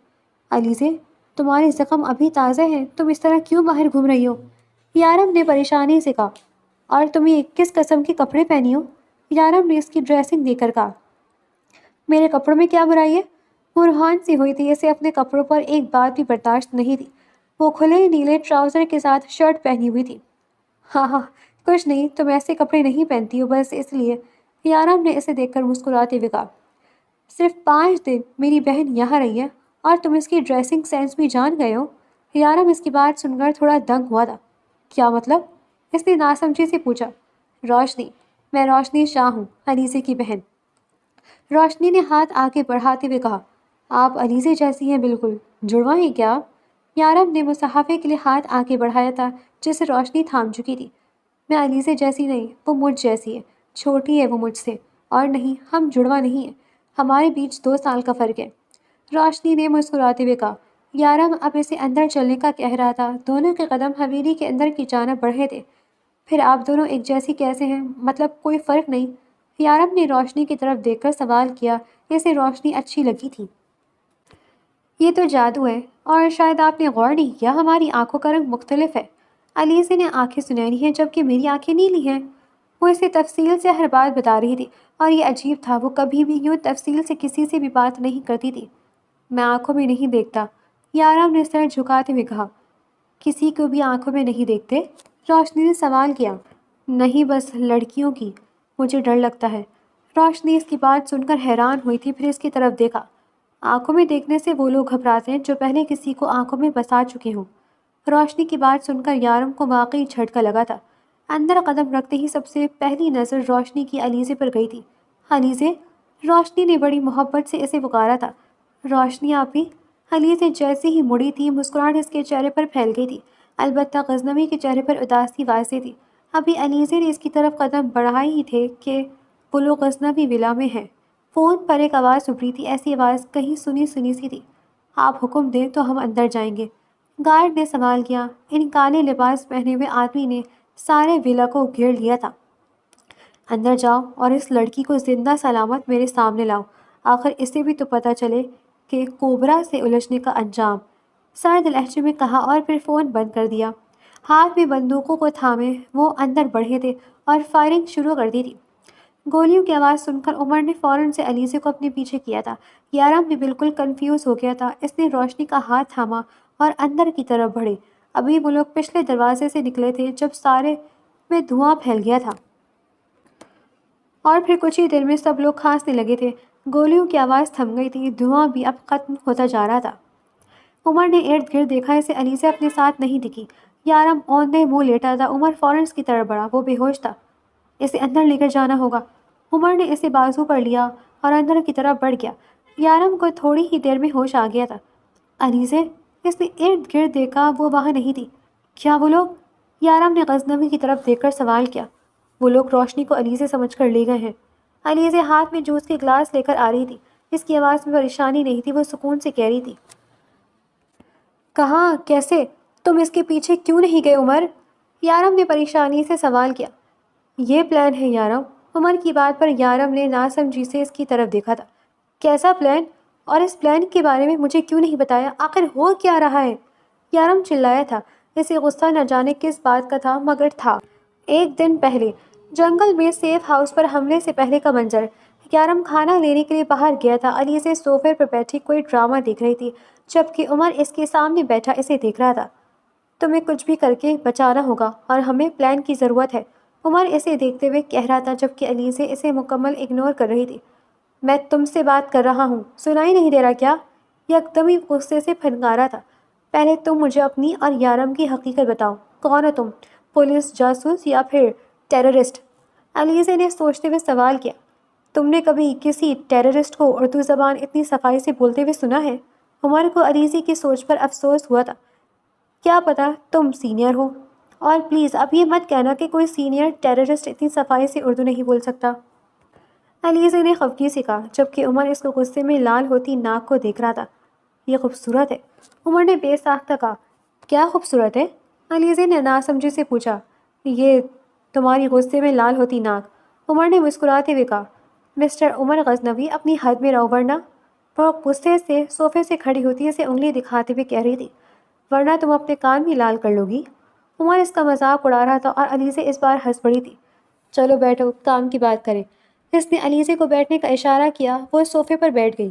A: علیزے، تمہارے زخم ابھی تازہ ہیں، تم اس طرح کیوں باہر گھوم رہی ہو؟ یارم نے پریشانی سے کہا۔ اور تم یہ کس قسم کے کپڑے پہنی ہو؟ یارم نے اس کی ڈریسنگ دیکھ کر کہا۔ میرے کپڑوں میں کیا برائی ہے؟ وہ روحان سی ہوئی تھی، اسے اپنے کپڑوں پر ایک بات بھی برداشت نہیں تھی۔ وہ کھلے نیلے ٹراؤزر کے ساتھ شرٹ پہنی ہوئی تھی۔ ہاں ہاں، کچھ نہیں، تم ایسے کپڑے نہیں پہنتی ہو بس اس لیے، یارم نے اسے دیکھ کر مسکراتے ہوئے کہا۔ صرف 5 دن میری بہن یہاں رہی ہے اور تم اس کی ڈریسنگ سینس بھی جان گئے ہو؟ یارم اس کی بات سن کر تھوڑا دنگ ہوا تھا۔ کیا مطلب؟ اس نے ناسمجھی سے پوچھا۔ روشنی، میں روشنی شاہ ہوں، علیزے کی بہن۔ روشنی نے ہاتھ آگے بڑھاتے ہوئے کہا۔ آپ علیزے جیسی ہیں بالکل، جڑواں ہیں کیا؟ یارم نے مصاحبے کے لیے ہاتھ آگے بڑھایا تھا جسے روشنی تھام چکی تھی۔ میں علیزے جیسی نہیں، وہ مجھ جیسی ہے، چھوٹی ہے وہ مجھ سے، اور نہیں، ہم جڑواں نہیں ہیں، ہمارے بیچ 2 سال کا فرق ہے، روشنی نے مسکراتے ہوئے کہا۔ یارم اب اسے اندر چلنے کا کہہ رہا تھا۔ دونوں کے قدم حویلی کے اندر کی جانب بڑھے تھے۔ پھر آپ دونوں ایک جیسی کیسے ہیں؟ مطلب کوئی فرق نہیں؟ یارم نے روشنی کی طرف دیکھ کر سوال کیا۔ اسے روشنی اچھی لگی تھی۔ یہ تو جادو ہے، اور شاید آپ نے غور نہیں کیا ہماری آنکھوں کا رنگ مختلف ہے، علیزے نے آنکھیں سنہری ہیں جبکہ میری آنکھیں نیلی ہیں۔ وہ اسے تفصیل سے ہر بات بتا رہی تھی، اور یہ عجیب تھا، وہ کبھی بھی یوں تفصیل سے کسی سے بھی بات نہیں کرتی تھی۔ میں آنکھوں میں نہیں دیکھتا، یارم نے سر جھکاتے ہوئے کہا۔ کسی کو بھی آنکھوں میں نہیں دیکھتے؟ روشنی نے سوال کیا۔ نہیں، بس لڑکیوں کی، مجھے ڈر لگتا ہے۔ روشنی اس کی بات سن کر حیران ہوئی تھی، پھر اس کی طرف دیکھا۔ آنکھوں میں دیکھنے سے وہ لوگ گھبراتے ہیں جو پہلے کسی کو آنکھوں میں بسا چکے ہوں۔ روشنی کی بات سن کر یارم کو واقعی جھٹکا لگا تھا۔ اندر قدم رکھتے ہی سب سے پہلی نظر روشنی کی علیزے پر گئی تھی۔ علیزے، روشنی نے بڑی محبت سے اسے پکارا تھا۔ روشنی آپی، علیزے جیسے ہی مڑی تھی، مسکراہٹ اس کے چہرے پر پھیل گئی تھی، البتہ غزنوی کے چہرے پر اداسی واضح تھی۔ ابھی علیزے نے اس کی طرف قدم بڑھائے ہی تھے کہ وہ لوگ غزنوی ولا میں ہیں۔ فون پر ایک آواز ابھری تھی، ایسی آواز کہیں سنی سنی سی تھی۔ آپ حکم دیں تو ہم اندر جائیں گے، گارڈ نے سوال کیا۔ ان کالے لباس پہنے ہوئے آدمی نے سارے ولا کو گھیر لیا تھا۔ اندر جاؤ اور اس لڑکی کو زندہ سلامت میرے سامنے لاؤ، آخر اسے بھی تو پتہ چلے کہ کوبرا سے الجھنے کا انجام، سرد لہجے میں کہا اور پھر فون بند کر دیا۔ ہاتھ میں بندوقوں کو تھامے وہ اندر بڑھے تھے اور فائرنگ شروع کر دی تھی۔ گولیوں کی آواز سن کر عمر نے فوراً سے علیزے کو اپنے پیچھے کیا تھا۔ یارم بھی بالکل کنفیوز ہو گیا تھا۔ اس نے روشنی کا ہاتھ تھاما اور اندر کی طرف بڑھے۔ ابھی وہ لوگ پچھلے دروازے سے نکلے تھے جب سارے میں دھواں پھیل گیا تھا، اور پھر کچھ ہی دیر میں سب لوگ کھانسنے لگے تھے۔ گولیوں کی آواز تھم گئی تھی، دھواں بھی اب ختم ہوتا جا رہا تھا۔ عمر نے ارد گرد دیکھا، اسے علیزے اپنے ساتھ نہیں دکھی۔ یارم اوندے منہ لیٹا تھا۔ عمر فوراً اس کی طرف بڑھا، وہ بے ہوش تھا۔ اسے اندر لے کر جانا ہوگا۔ عمر نے اسے بازو پر لیا اور اندر کی طرف بڑھ گیا۔ یارم کو تھوڑی ہی دیر میں ہوش آ گیا تھا۔ علیزے، اس نے ارد گرد دیکھا، وہ وہاں نہیں تھی۔ کیا وہ لوگ؟ یارم نے غزنوی کی طرف دیکھ کر سوال کیا۔ وہ لوگ روشنی کو علیزے سمجھ کر لے گئے ہیں۔ علیزے ہاتھ میں جوس کے گلاس لے کر آ رہی تھی۔ اس کی آواز میں پریشانی نہیں تھی، وہ سکون سے کہہ رہی تھی۔ کہاں؟ کیسے؟ تم اس کے پیچھے کیوں نہیں گئے عمر؟ یارم نے پریشانی سے سوال کیا۔ یہ پلان ہے یارم۔ عمر کی بات پر یارم نے ناسمجھی سے اس کی طرف دیکھا تھا۔ کیسا پلان؟ اور اس پلان کے بارے میں مجھے کیوں نہیں بتایا؟ آخر ہو کیا رہا ہے؟ یارم چلایا تھا۔ اسے غصہ نہ جانے کس بات کا تھا، مگر تھا۔ ایک دن پہلے جنگل میں سیف ہاؤس پر حملے سے پہلے کا منظر۔ یارم کھانا لینے کے لیے باہر گیا تھا۔ علیزے صوفے پر بیٹھی کوئی ڈرامہ دیکھ رہی تھی، جبکہ عمر اس کے سامنے بیٹھا اسے دیکھ رہا تھا۔ تمہیں کچھ بھی کر کے بچانا ہوگا اور ہمیں پلان کی ضرورت ہے، عمر اسے دیکھتے ہوئے کہہ رہا تھا، جبکہ علیزے اسے مکمل اگنور کر رہی تھی۔ میں تم سے بات کر رہا ہوں، سنائی نہیں دے رہا کیا؟ یکدم غصے سے پھنکارا تھا۔ پہلے تم مجھے اپنی اور یارم کی حقیقت بتاؤ، کون ہو تم؟ پولیس جاسوس یا پھر ٹیررسٹ؟ علیزے نے سوچتے ہوئے سوال کیا۔ تم نے کبھی کسی ٹیررسٹ کو اردو زبان اتنی صفائی سے بولتے ہوئے سنا ہے؟ عمر کو علیزے کی سوچ پر افسوس ہوا تھا۔ کیا پتا تم سینئر ہو، اور پلیز اب یہ مت کہنا کہ کوئی سینئر ٹیررسٹ اتنی صفائی سے اردو نہیں بول سکتا، علیزے نے خفگی سے کہا، جبکہ عمر اس کو غصے میں لال ہوتی ناک کو دیکھ رہا تھا۔ یہ خوبصورت ہے، عمر نے بے ساختہ کہا۔ کیا خوبصورت ہے؟ علیزے نے ناسمجھی سے پوچھا۔ یہ تمہاری غصے میں لال ہوتی ناک، عمر نے مسکراتے ہوئے کہا۔ مسٹر عمر غزنوی، اپنی حد میں رہو ورنہ۔ وہ غصے سے صوفے سے کھڑی ہوتی اسے انگلی دکھاتے ہوئے کہہ رہی تھی، ورنہ تم اپنے کان بھی لال کر لو گی۔ عمر اس کا مذاق اڑا رہا تھا اور علیزے اس بار ہنس پڑی تھی۔ چلو بیٹھو، کام کی بات کریں۔ اس نے علیزے کو بیٹھنے کا اشارہ کیا۔ وہ صوفے پر بیٹھ گئی۔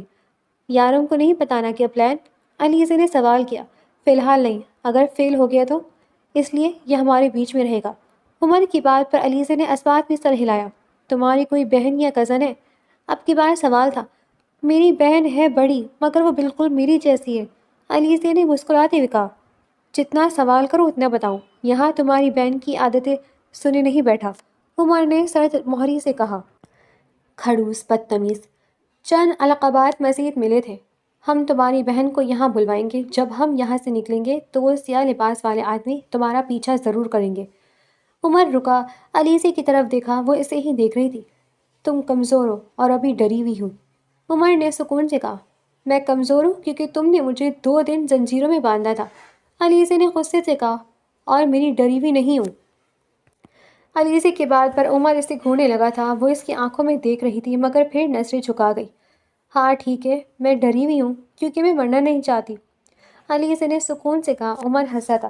A: یارم کو نہیں بتانا کیا پلان؟ علیزے نے سوال کیا۔ فی الحال نہیں، اگر فیل ہو گیا تو؟ اس لیے یہ ہمارے بیچ میں رہے گا۔ عمر کی بات پر علیزے نے اسبات میں سر ہلایا۔ تمہاری کوئی بہن یا کزن ہے؟ اب کی بار سوال تھا۔ میری بہن ہے بڑی، مگر وہ بالکل میری جیسی ہے، علیزے نے مسکراتے ہوئے کہا۔ جتنا سوال کرو اتنا بتاؤں، یہاں تمہاری بہن کی عادتیں سنے نہیں بیٹھا، عمر نے سرد مہری سے کہا۔ کھڑوس بدتمیز۔ چند القابات مزید ملے تھے۔ ہم تمہاری بہن کو یہاں بلوائیں گے، جب ہم یہاں سے نکلیں گے تو وہ سیاہ لباس والے آدمی تمہارا پیچھا ضرور کریں گے۔ عمر رکا، علیزے کی طرف دیکھا، وہ اسے ہی دیکھ رہی تھی۔ تم کمزور ہو اور ابھی ڈری ہوئی ہو، عمر نے سکون سے کہا۔ میں کمزور ہوں کیونکہ تم نے مجھے 2 دن زنجیروں میں باندھا تھا، علیزے نے غصے سے کہا، اور میری ڈری ہوئی نہیں ہوں۔ علیزے کی بات پر عمر اسے گھورنے لگا تھا۔ وہ اس کی آنکھوں میں دیکھ رہی تھی، مگر پھر نظریں جھکا گئی۔ ہاں ٹھیک ہے، میں ڈری ہوئی ہوں کیونکہ میں مرنا نہیں چاہتی، علیزے نے سکون سے کہا۔ عمر ہنسا تھا۔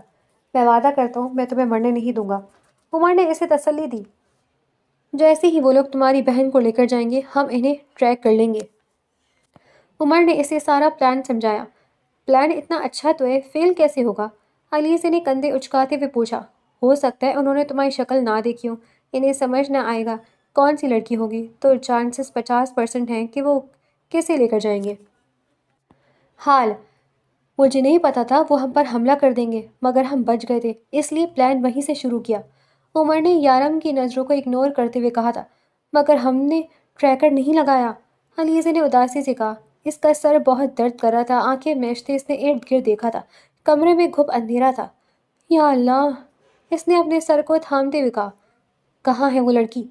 A: میں وعدہ کرتا ہوں میں تمہیں مرنے نہیں دوں گا، عمر نے اسے تسلی دی۔ جیسے ہی وہ لوگ تمہاری بہن کو لے کر جائیں گے، ہم انہیں ٹریک کر لیں گے۔ عمر نے اسے سارا پلان سمجھایا۔ پلان اتنا اچھا تو ہے، فیل کیسے ہوگا؟ علیزے نے کندھے اچکاتے ہوئے پوچھا۔ ہو سکتا ہے انہوں نے تمہاری شکل نہ دیکھی ہو، انہیں سمجھ نہ آئے گا کون سی لڑکی ہوگی، تو چانسز 50% ہیں کہ وہ کیسے لے کر جائیں گے۔ حال مجھے نہیں پتا تھا وہ ہم پر حملہ کر دیں گے، مگر ہم بچ گئے تھے، اس لیے پلان وہیں سے شروع کیا، عمر نے یارم کی نظروں کو اگنور کرتے ہوئے کہا تھا۔ مگر ہم نے ٹریکر نہیں لگایا، علیزے نے اداسی سے کہا۔ اس کا سر بہت درد کر رہا تھا، آنکھیں میچتے اس نے ارد گرد دیکھا تھا۔ کمرے میں گھپ اندھیرا تھا۔ یا اللہ، اس نے اپنے سر کو تھامتے ہوئے کہا۔ کہاں ہے وہ لڑکی؟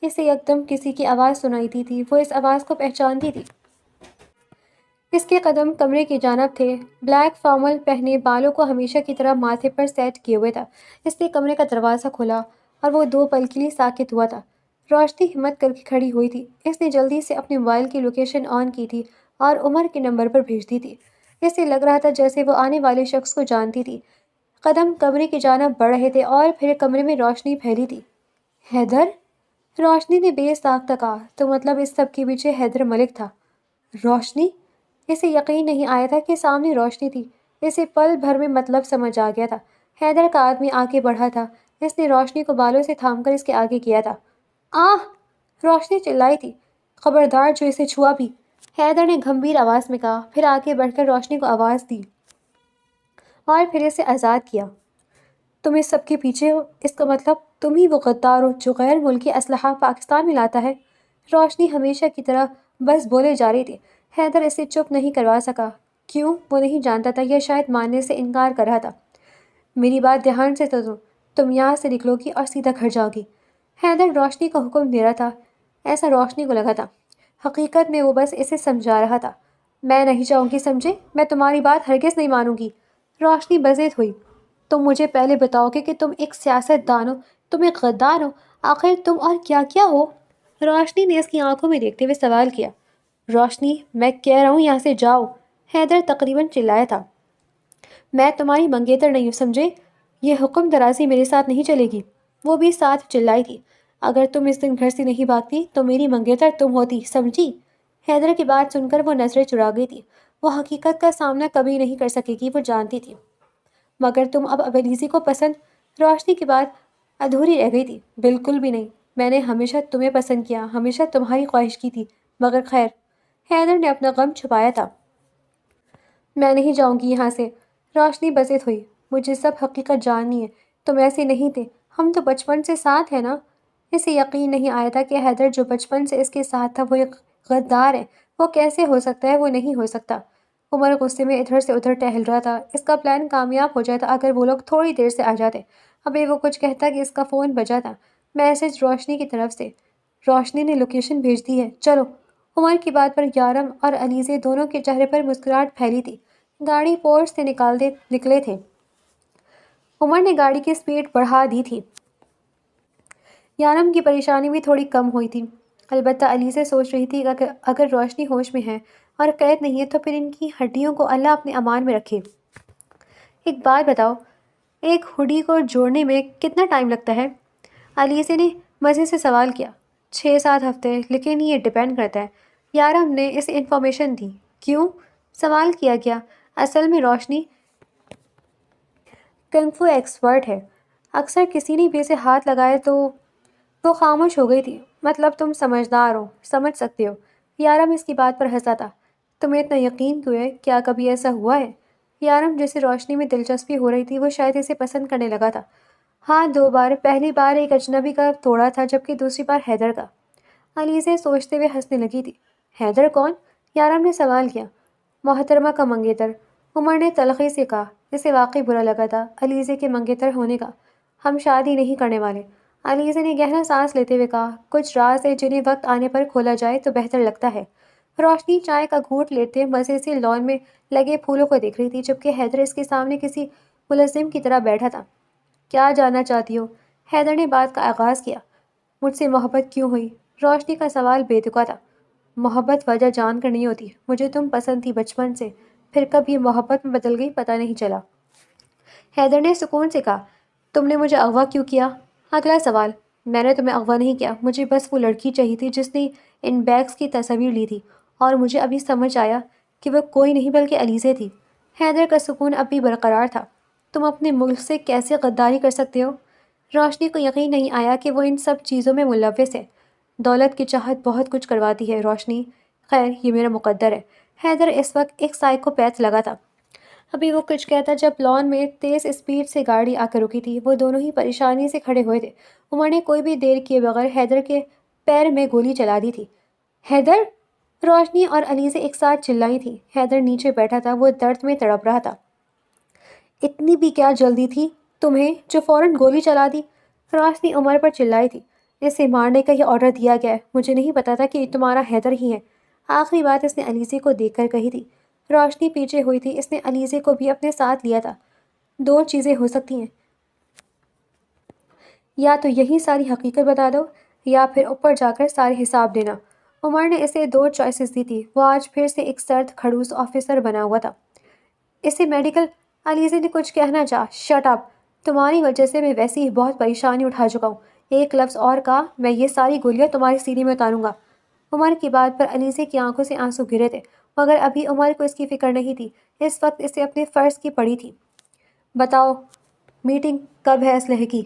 A: اسے یکدم کسی کی آواز سنائی دی تھی۔ وہ اس آواز کو پہچانتی تھی۔ اس کے قدم کمرے کی جانب تھے۔ بلیک فارمل پہنے، بالوں کو ہمیشہ کی طرح ماتھے پر سیٹ کیے ہوئے تھا۔ اس نے کمرے کا دروازہ کھولا اور وہ 2 پل کے لیے ساکت ہوا تھا۔ روشنی ہمت کر کے کھڑی ہوئی تھی۔ اس نے جلدی سے اپنے موبائل کی لوکیشن آن کی تھی اور عمر کے نمبر پر بھیج دی تھی۔ اسے لگ رہا تھا جیسے وہ آنے والے شخص کو جانتی تھی۔ قدم کمرے کی جانب بڑھ رہے تھے اور پھر کمرے میں روشنی پھیلی تھی۔ حیدر؟ روشنی نے بے ساختہ کہا۔ تو مطلب اس سب کے پیچھے حیدر ملک تھا۔ روشنی؟ اسے یقین نہیں آیا تھا کہ سامنے روشنی تھی۔ اسے پل بھر میں مطلب سمجھ آ گیا تھا۔ حیدر کا آدمی آگے بڑھا تھا۔ اس نے روشنی کو بالوں سے تھام کر اس کے آگے کیا تھا۔ آہ! روشنی چلائی تھی۔ خبردار جو اسے چھوا بھی، حیدر نے گھمبیر آواز میں کہا، پھر آگے بڑھ کر روشنی کو آواز دی اور پھر اسے آزاد کیا۔ تم اس سب کے پیچھے ہو، اس کا مطلب تم ہی وہ غدار ہو جو غیر ملکی اسلحہ پاکستان میں لاتا ہے۔ روشنی ہمیشہ کی طرح بس بولے جا رہی تھی۔ حیدر اسے چپ نہیں کروا سکا۔ کیوں؟ وہ نہیں جانتا تھا، یا شاید ماننے سے انکار کر رہا تھا۔ میری بات دھیان سے سنو، تم یہاں سے نکلو گی اور سیدھا گھر جاؤ گی۔ حیدر روشنی کو حکم دے رہا تھا، ایسا روشنی کو لگا تھا۔ حقیقت میں وہ بس اسے سمجھا رہا تھا۔ میں نہیں جاؤں گی، سمجھے؟ میں تمہاری بات ہرگز نہیں مانوں گی۔ روشنی بزید ہوئی، تم مجھے پہلے بتاؤ گے کہ تم ایک سیاست دان ہو، تم ایک غدار ہو، آخر تم اور کیا کیا ہو؟ روشنی نے اس کی آنکھوں میں دیکھتے ہوئے سوال کیا۔ روشنی، میں کہہ رہا ہوں یہاں سے جاؤ، حیدر تقریباً چلایا تھا۔ میں تمہاری منگیتر نہیں ہوں، سمجھے؟ یہ حکم درازی میرے ساتھ نہیں چلے گی۔ وہ بھی ساتھ چلائی تھی، اگر تم اس دن گھر سے نہیں بھاگتی تو میری منگیتر تم ہوتی، سمجھی؟ حیدر کی بات سن کر وہ نظریں چرا گئی تھی۔ وہ حقیقت کا سامنا کبھی نہیں کر سکے گی، وہ جانتی تھی۔ مگر تم اب علیزی کو پسند؟ روشنی کی بات ادھوری رہ گئی تھی۔ بالکل بھی نہیں، میں نے ہمیشہ تمہیں پسند کیا، ہمیشہ تمہاری خواہش کی تھی، مگر خیر۔ حیدر نے اپنا غم چھپایا تھا۔ میں نہیں جاؤں گی یہاں سے۔ روشنی بزید ہوئی، مجھے سب حقیقت جاننی ہے۔ تم ایسے نہیں تھے، ہم تو بچپن سے ساتھ ہیں نا؟ اسے یقین نہیں آیا تھا کہ حیدر جو بچپن سے اس کے ساتھ تھا وہ ایک غدار ہے۔ وہ کیسے ہو سکتا ہے؟ وہ نہیں ہو سکتا۔ عمر غصے میں ادھر سے ادھر ٹہل رہا تھا۔ اس کا پلان کامیاب ہو جاتا اگر وہ لوگ تھوڑی دیر سے آ جاتے۔ ابھی وہ کچھ کہتا کہ اس کا فون بجا تھا، میسج روشنی کی طرف سے۔ روشنی نے لوکیشن بھیج دی ہے، چلو۔ عمر کی بات پر یارم اور علیزے دونوں کے چہرے پر مسکراہٹ پھیلی تھی۔ گاڑی پورٹ سے نکلے تھے۔ عمر نے گاڑی کی سپیڈ بڑھا دی تھی۔ یارم کی پریشانی بھی تھوڑی کم ہوئی تھی۔ البتہ علیزے سوچ رہی تھی کہ اگر روشنی ہوش میں ہے اور قید نہیں ہے تو پھر ان کی ہڈیوں کو اللہ اپنے امان میں رکھے۔ ایک بات بتاؤ، ایک ہڈی کو جوڑنے میں کتنا ٹائم لگتا ہے؟ علیزے نے مزے سے سوال کیا۔ 6-7 ہفتے، لیکن یہ ڈیپینڈ کرتا ہے۔ یارم نے اسے انفارمیشن دی۔ کیوں؟ سوال کیا گیا۔ اصل میں روشنی کنگ فو ایکسپرٹ ہے۔ اکثر کسی نے بھی اسے ہاتھ لگائے تو وہ خاموش ہو گئی تھی۔ مطلب تم سمجھدار ہو، سمجھ سکتے ہو۔ یارم اس کی بات پر ہنسا تھا۔ تمہیں اتنا یقین کیوں ہے؟ کیا کبھی ایسا ہوا ہے؟ یارم جسے روشنی میں دلچسپی ہو رہی تھی، وہ شاید اسے پسند کرنے لگا تھا۔ ہاں، 2 بار۔ پہلی بار ایک اجنبی کا توڑا تھا، جبکہ دوسری بار حیدر کا۔ علیزے سوچتے ہوئے ہنسنے لگی تھی۔ حیدر کون؟ یارم نے سوال کیا۔ محترمہ کا منگیتر، عمر نے تلخی سے کہا۔ اسے واقعی برا لگا تھا علیزے کے منگیتر ہونے کا۔ ہم شادی نہیں کرنے والے، علیزے نے گہرا سانس لیتے ہوئے کہا۔ کچھ راز ہے جنہیں وقت آنے پر کھولا جائے تو بہتر لگتا ہے۔ روشنی چائے کا گھونٹ لیتے مزے سے لان میں لگے پھولوں کو دیکھ رہی تھی، جبکہ حیدر اس کے سامنے کسی ملزم کی طرح بیٹھا تھا۔ کیا جاننا چاہتی ہو؟ حیدر نے بات کا آغاز کیا۔ مجھ سے محبت کیوں ہوئی؟ روشنی کا سوال بے تکا تھا۔ محبت وجہ جان کر نہیں ہوتی۔ مجھے تم پسند تھی بچپن سے، پھر کب یہ محبت میں بدل گئی پتہ نہیں چلا۔ حیدر نے سکون سے کہا۔ تم نے مجھے اغوا کیوں کیا؟ اگلا سوال۔ میں نے تمہیں اغوا نہیں کیا، مجھے بس وہ لڑکی چاہیے تھی جس نے ان بیگز کی تصاویر لی تھی، اور مجھے ابھی سمجھ آیا کہ وہ کوئی نہیں بلکہ علیزے تھی۔ حیدر کا سکون اب بھی برقرار تھا۔ تم اپنے ملک سے کیسے غداری کر سکتے ہو؟ روشنی کو یقین نہیں آیا کہ وہ ان سب چیزوں میں ملوث ہے۔ دولت کی چاہت بہت کچھ کرواتی ہے روشنی۔ خیر، یہ میرا مقدر ہے۔ حیدر اس وقت ایک سائیکوپیتھ لگا تھا۔ ابھی وہ کچھ کہتا جب لان میں تیز اسپیڈ سے گاڑی آ کر رکی تھی۔ وہ دونوں ہی پریشانی سے کھڑے ہوئے تھے۔ عمر نے کوئی بھی دیر کیے بغیر حیدر کے پیر میں گولی چلا دی تھی۔ حیدر! روشنی اور علیزے ایک ساتھ چلائی تھی۔ حیدر نیچے بیٹھا تھا، وہ درد میں تڑپ رہا تھا۔ اتنی بھی کیا جلدی تھی تمہیں جو فوراً گولی چلا دی؟ روشنی عمر پر چلائی تھی۔ اسے مارنے کا یہ آرڈر دیا گیا ہے۔ مجھے نہیں پتا تھا کہ یہ تمہارا حیدر ہی ہے۔ آخری بات اس نے علیزے کو دیکھ کر کہی تھی۔ روشنی پیچھے ہوئی تھی، اس نے علیزے کو بھی اپنے ساتھ لیا تھا۔ 2 چیزیں ہو سکتی ہیں، یا تو یہی ساری حقیقت بتا دو، یا پھر اوپر جا کر سارے حساب دینا۔ عمر نے اسے 2 چوائسز دی تھی۔ وہ آج پھر سے ایک سرد کھڑوس آفیسر بنا ہوا تھا۔ اسے میڈیکل، علیزے نے کچھ کہنا چاہا۔ Shut up! تمہاری وجہ سے میں ویسے ہی بہت پریشانی اٹھا چکا ہوں۔ ایک لفظ اور کہا، میں یہ ساری گولیاں تمہارے سینے میں اتاروں گا۔ عمر کی بات پر علیزے کی آنکھوں سے آنسو گرے تھے، مگر ابھی عمر کو اس کی فکر نہیں تھی۔ اس وقت اسے اپنے فرض کی پڑی تھی۔ بتاؤ، میٹنگ کب ہے اسلحے کی؟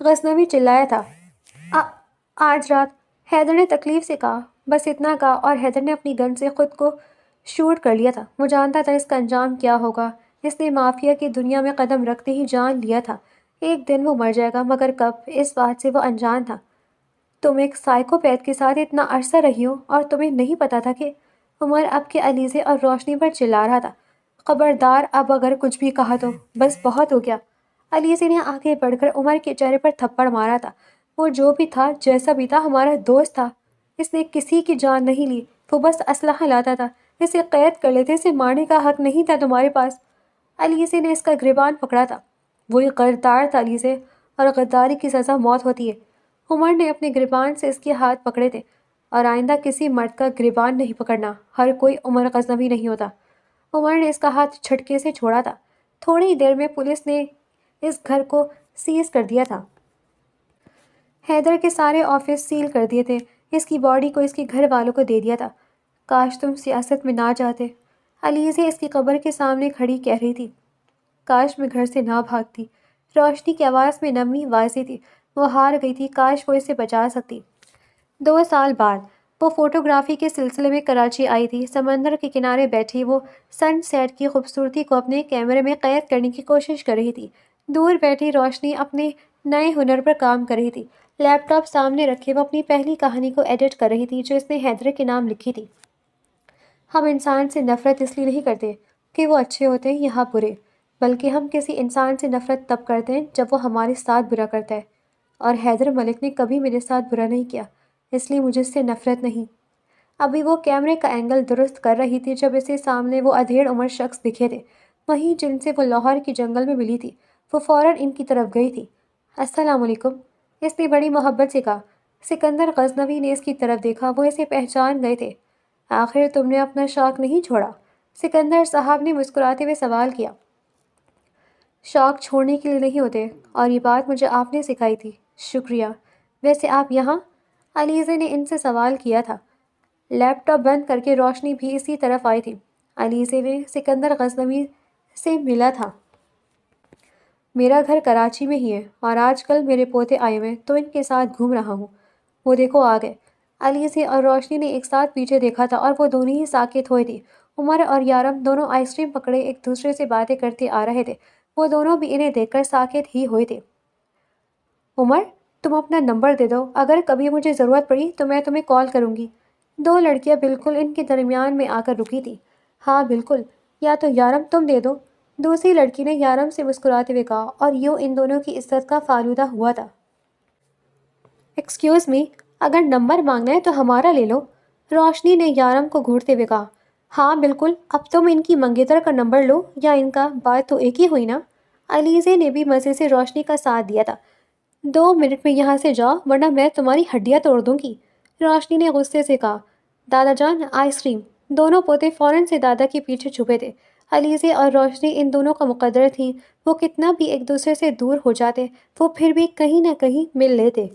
A: غزنوی چلایا تھا۔ آج رات، حیدر نے تکلیف سے کہا۔ بس اتنا کہا اور حیدر نے اپنی گن سے خود کو شوٹ کر لیا تھا۔ وہ جانتا تھا اس کا انجام کیا ہوگا۔ اس نے مافیا کی دنیا میں قدم رکھتے ہی جان لیا تھا ایک دن وہ مر جائے گا، مگر کب، اس بات سے وہ انجان تھا۔ تم ایک سائیکوپیتھ کے ساتھ اتنا عرصہ رہی ہو اور تمہیں نہیں پتا تھا کہ عمر اب کے علیزے اور روشنی پر چلا رہا تھا۔ خبردار، اب اگر کچھ بھی کہا تو بس بہت ہو گیا۔ علیزے نے آگے بڑھ کر عمر کے چہرے پر تھپڑ مارا تھا۔ وہ جو بھی تھا، جیسا بھی تھا، ہمارا دوست تھا۔ اس نے کسی کی جان نہیں لی، وہ بس اسلحہ لاتا تھا۔ اسے قید کر لیتے، اسے مارنے کا حق نہیں تھا تمہارے پاس۔ علیزے نے اس کا گریبان پکڑا تھا۔ وہ ایک غدار تھا علیزے، اور غداری کی سزا موت ہوتی ہے۔ عمر نے اپنے گریبان سے اس کے ہاتھ پکڑے تھے، اور آئندہ کسی مرد کا گریبان نہیں پکڑنا، ہر کوئی عمر غزنوی نہیں ہوتا۔ عمر نے اس کا ہاتھ جھٹکے سے چھوڑا تھا۔ تھوڑی ہی دیر میں پولیس نے اس گھر کو سیز کر دیا تھا۔ حیدر کے سارے آفس سیل کر دیے تھے۔ اس کی باڈی کو اس کے گھر والوں کو دے دیا تھا۔ کاش تم سیاست میں نہ جاتے، علیزے اس کی قبر کے سامنے کھڑی کہہ رہی تھی۔ کاش میں گھر سے نہ بھاگتی۔ روشنی کی آواز میں نرمی واضح تھی۔ وہ ہار گئی تھی، کاش وہ اسے بچا سکتی۔ 2 سال بعد وہ فوٹوگرافی کے سلسلے میں کراچی آئی تھی۔ سمندر کے کنارے بیٹھی وہ سن سیٹ کی خوبصورتی کو اپنے کیمرے میں قید کرنے کی کوشش کر رہی تھی۔ دور بیٹھی روشنی اپنے نئے ہنر پر کام کر رہی تھی۔ لیپ ٹاپ سامنے رکھے وہ اپنی پہلی کہانی کو ایڈٹ کر رہی تھی، جو اس نے حیدر کے نام لکھی تھی۔ ہم انسان سے نفرت اس لیے نہیں کرتے کہ وہ اچھے ہوتے ہیں یا برے، بلکہ ہم کسی انسان سے نفرت تب کرتے ہیں جب وہ ہمارے ساتھ برا کرتا ہے، اور حیدر ملک نے کبھی میرے ساتھ برا نہیں کیا، اس لیے مجھے اس سے نفرت نہیں۔ ابھی وہ کیمرے کا اینگل درست کر رہی تھی جب اسے سامنے وہ ادھیڑ عمر شخص دکھے تھے، وہیں جن سے وہ لاہور کی جنگل میں ملی تھی۔ وہ فوراً ان کی طرف گئی تھی۔ السلام علیکم، اس نے بڑی محبت سے کہا۔ سکندر غزنوی نے اس کی طرف دیکھا، وہ اسے پہچان گئے تھے۔ آخر تم نے اپنا شوق نہیں چھوڑا؟ سکندر صاحب نے مسکراتے ہوئے سوال کیا۔ شوق چھوڑنے کے لیے نہیں ہوتے، اور یہ بات مجھے آپ نے سکھائی تھی۔ شکریہ۔ ویسے آپ یہاں؟ علیزے نے ان سے سوال کیا تھا۔ لیپ ٹاپ بند کر کے روشنی بھی اسی طرف آئی تھی۔ علیزے نے سکندر غزنوی سے ملا تھا۔ میرا گھر کراچی میں ہی ہے، اور آج کل میرے پوتے آئے ہوئے تو ان کے ساتھ گھوم رہا ہوں۔ وہ دیکھو آ گئے۔ علیزے اور روشنی نے ایک ساتھ پیچھے دیکھا تھا، اور وہ دونوں ہی ساکت ہوئے تھے۔ عمر اور یارم دونوں آئس کریم پکڑے ایک دوسرے سے باتیں کرتے آ رہے تھے۔ وہ دونوں بھی انہیں دیکھ کر ساکت ہی ہوئے تھے۔ عمر، تم اپنا نمبر دے دو، اگر کبھی مجھے ضرورت پڑی تو میں تمہیں کال کروں گی۔ 2 لڑکیاں بالکل ان کے درمیان میں آ کر رکی تھیں۔ ہاں بالکل، یا تو یارم تم دے دو، دوسری لڑکی نے یارم سے مسکراتے ہوئے کہا، اور یوں ان دونوں کی عزت کا فالودہ ہوا تھا۔ ایکسکیوز می، اگر نمبر مانگنا ہے تو ہمارا لے لو، روشنی نے یارم کو گھورتے ہوئے کہا۔ ہاں بالکل، اب تم ان کی منگیتر کا نمبر لو یا ان کا، بات تو ایک ہی ہوئی نا۔ علیزے نے بھی مزے سے روشنی کا ساتھ دیا تھا۔ 2 منٹ میں یہاں سے جاؤ ورنہ میں تمہاری ہڈیاں توڑ دوں گی، روشنی نے غصے سے کہا۔ دادا جان، آئس کریم۔ دونوں پوتے فوراً سے دادا کے پیچھے چھپے تھے۔ علیزے اور روشنی ان دونوں کا مقدر تھیں۔ وہ کتنا بھی ایک دوسرے سے دور ہو جاتے، وہ پھر بھی کہیں نہ کہیں مل لیتے۔